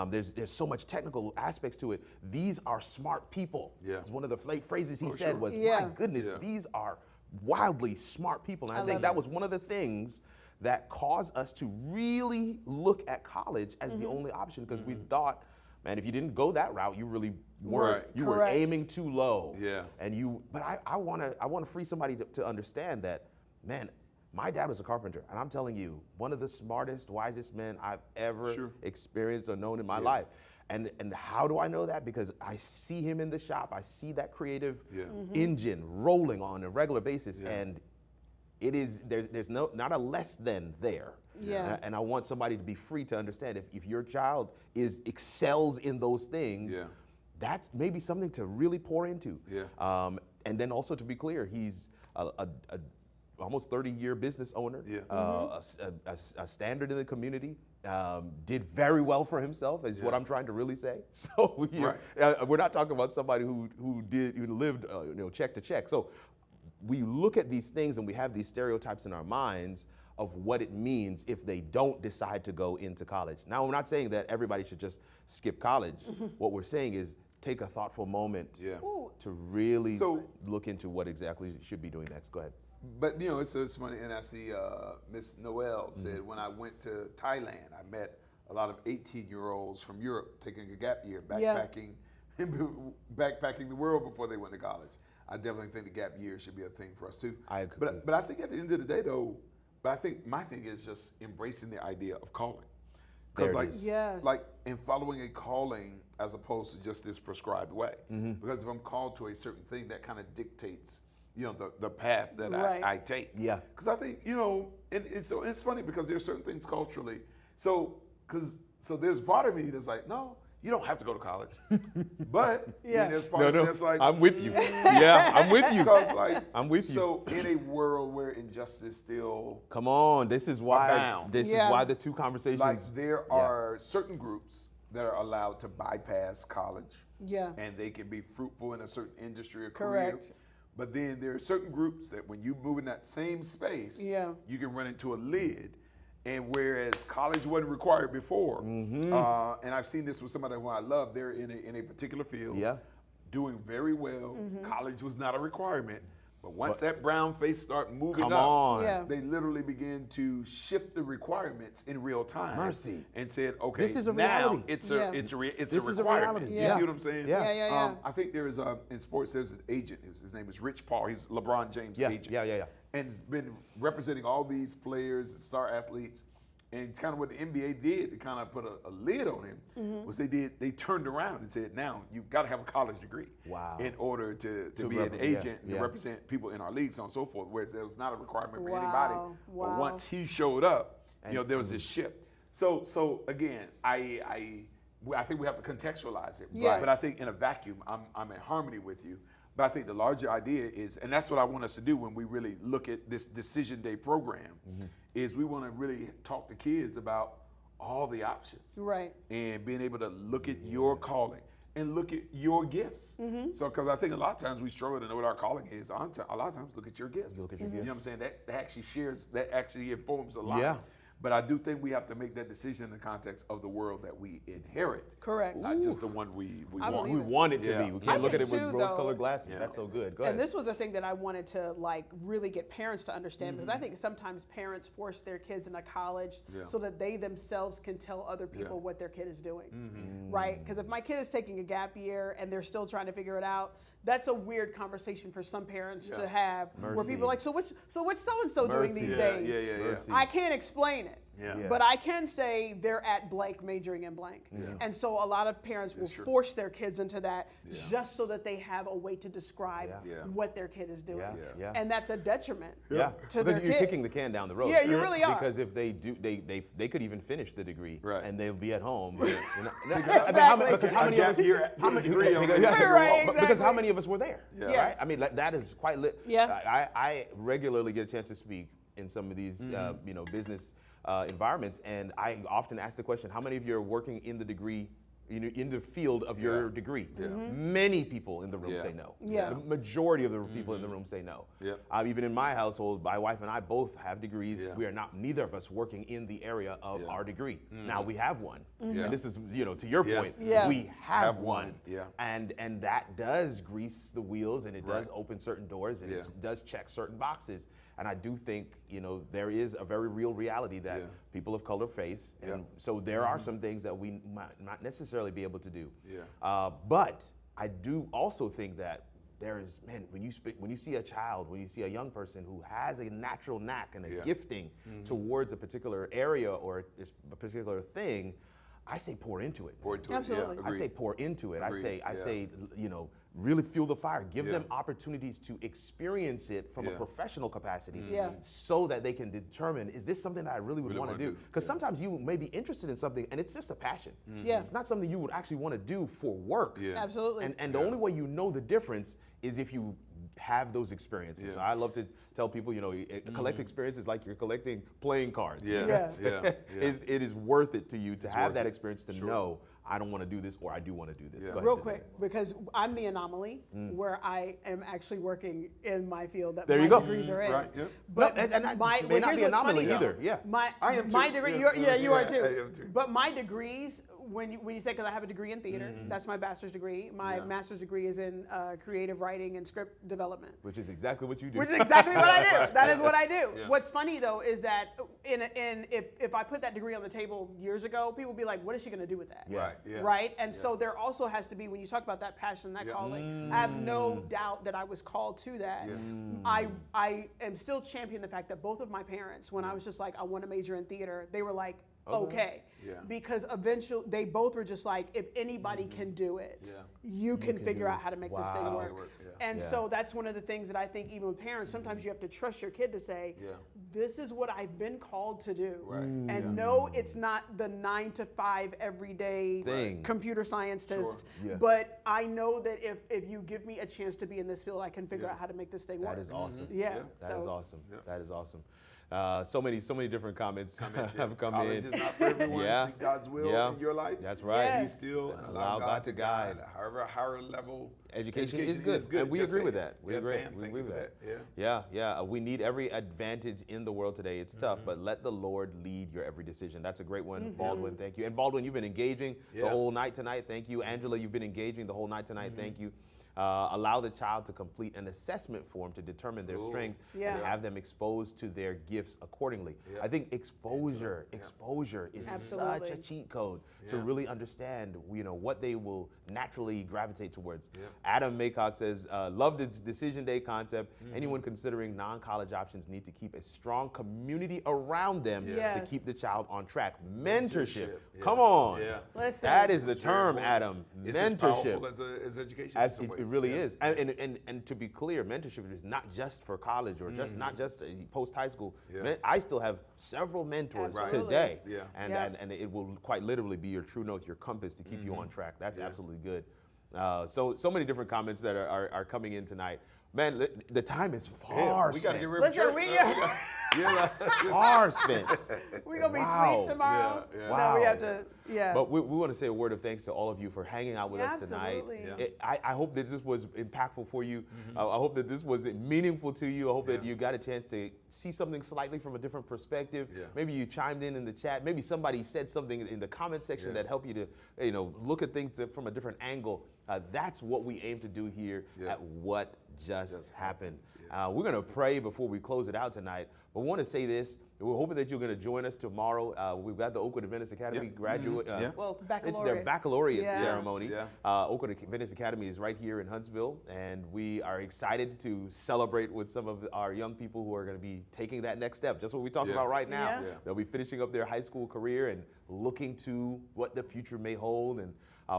there's so much technical aspects to it. These are smart people. It's one of the phrases he said was, my goodness, these are wildly smart people. And I think that was one of the things that caused us to really look at college as the only option because we thought man, if you didn't go that route, you really weren't. You were aiming too low. Yeah. But I want to free somebody to understand that, man. My dad was a carpenter, and I'm telling you, one of the smartest, wisest men I've ever experienced or known in my life. And how do I know that? Because I see him in the shop. I see that creative engine rolling on a regular basis, and it is there's not a less than there. Yeah. And I want somebody to be free to understand if your child excels in those things, that's maybe something to really pour into. Yeah. And then also to be clear, he's a almost 30-year business owner, a standard in the community, did very well for himself, is what I'm trying to really say. So we're not talking about somebody who lived check to check. So we look at these things and we have these stereotypes in our minds of what it means if they don't decide to go into college. Now, we're not saying that everybody should just skip college. What we're saying is take a thoughtful moment to really look into what exactly you should be doing next. Go ahead. But it's funny, and I see Miss Noel said when I went to Thailand, I met a lot of 18-year-olds from Europe taking a gap year, backpacking the world before they went to college. I definitely think the gap year should be a thing for us too. I agree. But I think at the end of the day, though, I think my thing is just embracing the idea of calling, because like in following a calling as opposed to just this prescribed way. Because if I'm called to a certain thing, that kind of dictates the path that I take. Yeah. Because I think, and it's funny because there's certain things culturally. So there's part of me that's like, no, you don't have to go to college. But there's part of me that's like, I'm with you. Yeah, I'm with you. Because I'm with you. So in a world where injustice still come on, this is why abounds. This is why the two conversations. Like there are certain groups that are allowed to bypass college. Yeah. And they can be fruitful in a certain industry or career. But then there are certain groups that when you move in that same space, you can run into a lid. And whereas college wasn't required before, and I've seen this with somebody who I love, they're in a particular field, doing very well. College was not a requirement. But once that brown face start moving up, they literally begin to shift the requirements in real time. Mercy. And said, okay, this is a now reality. it's a requirement. Is a reality. You see what I'm saying? Yeah. I think there is in sports there's an agent. His name is Rich Paul. He's LeBron James' agent. Yeah. And has been representing all these players and star athletes. And it's kind of what the NBA did to kind of put a lid on him was they turned around and said, now you've got to have a college degree in order to be an agent and represent people in our league, so on and so forth, whereas there was not a requirement for anybody. But once he showed up, there was this shift. So again, I think we have to contextualize it. But I think in a vacuum, I'm in harmony with you. But I think the larger idea is, and that's what I want us to do when we really look at this Decision Day program, is we want to really talk to kids about all the options. Right. And being able to look at your calling and look at your gifts. So, because I think a lot of times we struggle to know what our calling is. A lot of times look at your gifts. Look at your You know gifts. what I'm saying? That actually informs a lot. Yeah. But I do think we have to make that decision in the context of the world that we inherit. Correct. Not just the one we want. We want it to be. We can't look at it with too, rose-colored glasses. That's so good. Go ahead. And this was a thing that I wanted to really get parents to understand, because I think sometimes parents force their kids into college so that they themselves can tell other people what their kid is doing, right? Because if my kid is taking a gap year and they're still trying to figure it out, that's a weird conversation for some parents to have, where people are like, so what's so-and-so doing these days? Yeah. I can't explain it. But I can say they're at blank, majoring in blank. And so a lot of parents will force their kids into that just so that they have a way to describe what their kid is doing. And that's a detriment to their because you're kid. kicking the can down the road. Yeah, you really are. Because if they do, they could even finish the degree and they'll be at home. Exactly. Because how many of us? Because how many of us were there? Right? I mean, that is quite lit. I regularly get a chance to speak in some of these, business environments, and I often ask the question: how many of you are working in the degree, in the field of your degree? Many people in the room say no. The majority of the people in the room say no. Even in my household, my wife and I both have degrees. We are not, neither of us, working in the area of our degree. Now we have one, and this is, to your point, we have one. And that does grease the wheels, and it does open certain doors, and it does check certain boxes. And I do think, there is a very real reality that people of color face. And so there are some things that we might not necessarily necessarily be able to do. Yeah. But I do also think that there is, man, when you see a child, when you see a young person who has a natural knack and a gifting towards a particular area or a particular thing, I say pour into it. Pour into Absolutely. it. I say pour into it. Agreed. I say, really fuel the fire. Give them opportunities to experience it from a professional capacity so that they can determine, is this something that I really would want to do? Because sometimes you may be interested in something and it's just a passion. It's not something you would actually want to do for work. Absolutely. And the only way you know the difference is if you have those experiences. So I love to tell people, collect experiences like you're collecting playing cards. It is worth it to you to have that experience to know, I don't want to do this or I do want to do this. Real quick, because I'm the anomaly where I am actually working in my field that there my you go. degrees are in. Right, yeah. But and that my, may not be here's what's funny, anomaly though. either. Yeah. I am my too. degree, you are too. I am too. But my degrees, when you say, because I have a degree in theater, that's my bachelor's degree. My master's degree is in creative writing and script development. Which is exactly what you do. Which is exactly what I do. That is what I do. What's funny though is that if I put that degree on the table years ago, people would be like, what is she going to do with that? Right. Yeah. Right? And so there also has to be, when you talk about that passion, that calling, I have no doubt that I was called to that. I am still championing the fact that both of my parents, when I was just like, I want to major in theater, they were like, okay. Because eventually they both were just like, if anybody can do it, you can figure out how to make this thing work. And so that's one of the things that I think even with parents, sometimes you have to trust your kid to say, this is what I've been called to do. And no, it's not the 9 to 5 everyday thing. Computer scientist, but I know that if you give me a chance to be in this field, I can figure out how to make this thing work. That is awesome. That is awesome. That is awesome. So many different comments have come College in. is not for everyone. Seek God's will in your life. That's right. Be still and allow God to guide. However, higher level education is good. And we agree with that. We agree. We agree with that. Yeah. We need every advantage in the world today. It's tough, but let the Lord lead your every decision. That's a great one, Baldwin. Thank you. And Baldwin, you've been engaging the whole night tonight. Thank you. Angela, you've been engaging the whole night tonight. Thank you. Allow the child to complete an assessment form to determine their strength and have them exposed to their gifts accordingly. I think exposure is such a cheat code to really understand, what they will naturally gravitate towards. Adam Maycock says, love the decision day concept. Anyone considering non-college options need to keep a strong community around them to keep the child on track. Mentorship. Come on. Listen. That is the term, Adam. It's Mentorship. as powerful as education. It really is. And to be clear, mentorship is not just for college or not just post high school. I still have several mentors today. And it will quite literally be your true north, your compass to keep you on track. That's absolutely good. So many different comments that are coming in tonight. Man, the time is far spent. We got to get rid of far spent. We're going to be sweet tomorrow. No, we have to, But we want to say a word of thanks to all of you for hanging out with us tonight. I hope that this was impactful for you. I hope that this was meaningful to you. I hope that you got a chance to see something slightly from a different perspective. Maybe you chimed in the chat. Maybe somebody said something in the comment section that helped you to look at things from a different angle. That's what we aim to do here at What Just Happened. We're going to pray before we close it out tonight. But we want to say this. We're hoping that you're going to join us tomorrow. We've got the Oakwood Adventist Academy graduate. It's their baccalaureate ceremony. Oakwood Adventist Academy is right here in Huntsville, and we are excited to celebrate with some of our young people who are going to be taking that next step. Just what we talked about right now. They'll be finishing up their high school career and looking to what the future may hold. And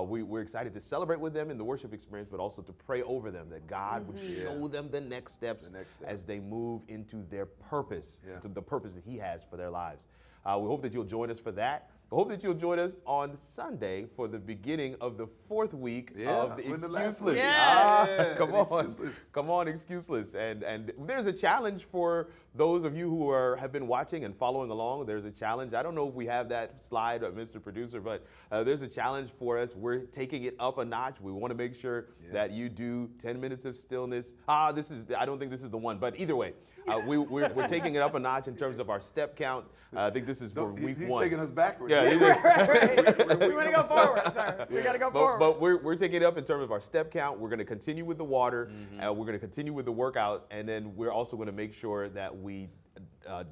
we're excited to celebrate with them in the worship experience, but also to pray over them that God would show them the next steps as they move into their purpose, to the purpose that He has for their lives. We hope that you'll join us for that. I hope that you'll join us on Sunday for the beginning of the 4th week of the Excuseless. Come on, Excuseless. And there's a challenge for those of you who have been watching and following along. There's a challenge. I don't know if we have that slide, Mr. Producer, but there's a challenge for us. We're taking it up a notch. We want to make sure that you do 10 minutes of stillness. I don't think this is the one, but either way, we're taking it up a notch in terms of our step count. I think this is for week 1. He's taking us backwards. We want to go forward, sir. We got to go forward. But we're taking it up in terms of our step count. We're going to continue with the water. We're going to continue with the workout. And then we're also going to make sure that we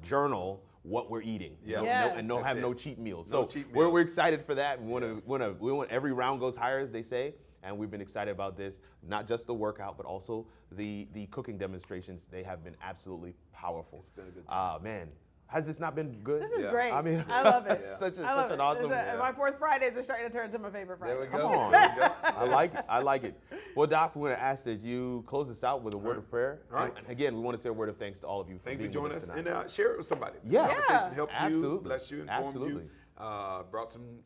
journal what we're eating. Yeah. Yes. And don't have no cheat meals. So cheat we're meals. excited for that. We want every round goes higher, as they say. And we've been excited about this, not just the workout, but also the cooking demonstrations. They have been absolutely powerful. It's been a good time. Man, has this not been good? This is great. I mean, I love it. such I love an it. awesome. My fourth Fridays are starting to turn into my favorite Friday. There we Come go. on. There we go. I like it. I like it. Well, Doc, we're going to ask that you close us out with a word of prayer. All right. And again, we want to say a word of thanks to all of you for Thank you being for joining with us, us tonight. and share it with somebody. This Yeah. conversation helped Absolutely. you, bless you, informed Absolutely. you. Brought some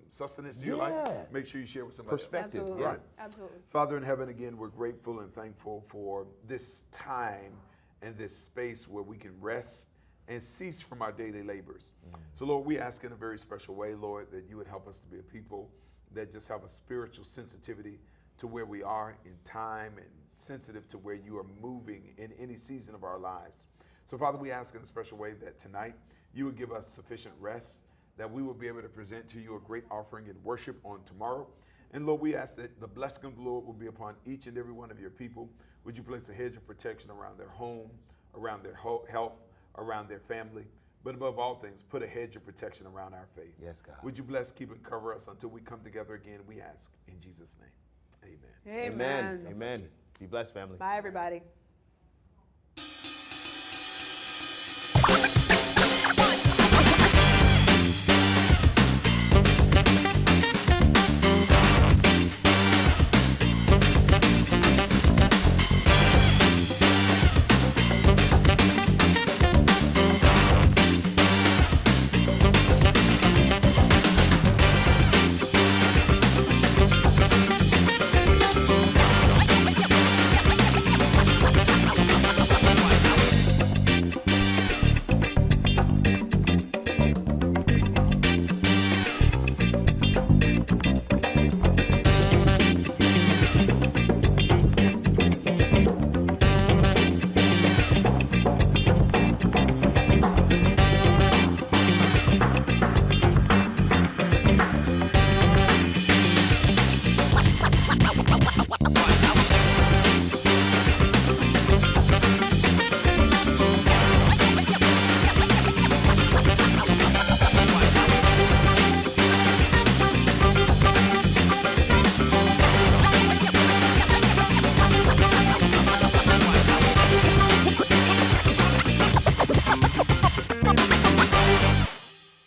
sustenance to your life. Make sure you share with somebody. Perspective. Absolutely. Yeah. Absolutely. Father in heaven, again, we're grateful and thankful for this time and this space where we can rest and cease from our daily labors. So, Lord, we ask in a very special way, Lord, that you would help us to be a people that just have a spiritual sensitivity to where we are in time and sensitive to where you are moving in any season of our lives. So, Father, we ask in a special way that tonight you would give us sufficient rest, that we will be able to present to you a great offering in worship on tomorrow. And Lord, we ask that the blessing of the Lord will be upon each and every one of your people. Would you place a hedge of protection around their home, around their health, around their family, but above all things, put a hedge of protection around our faith. Yes, God. Would you bless, keep, and cover us until we come together again, we ask in Jesus' name. Amen. Amen. Amen. Be blessed, family. Bye, everybody.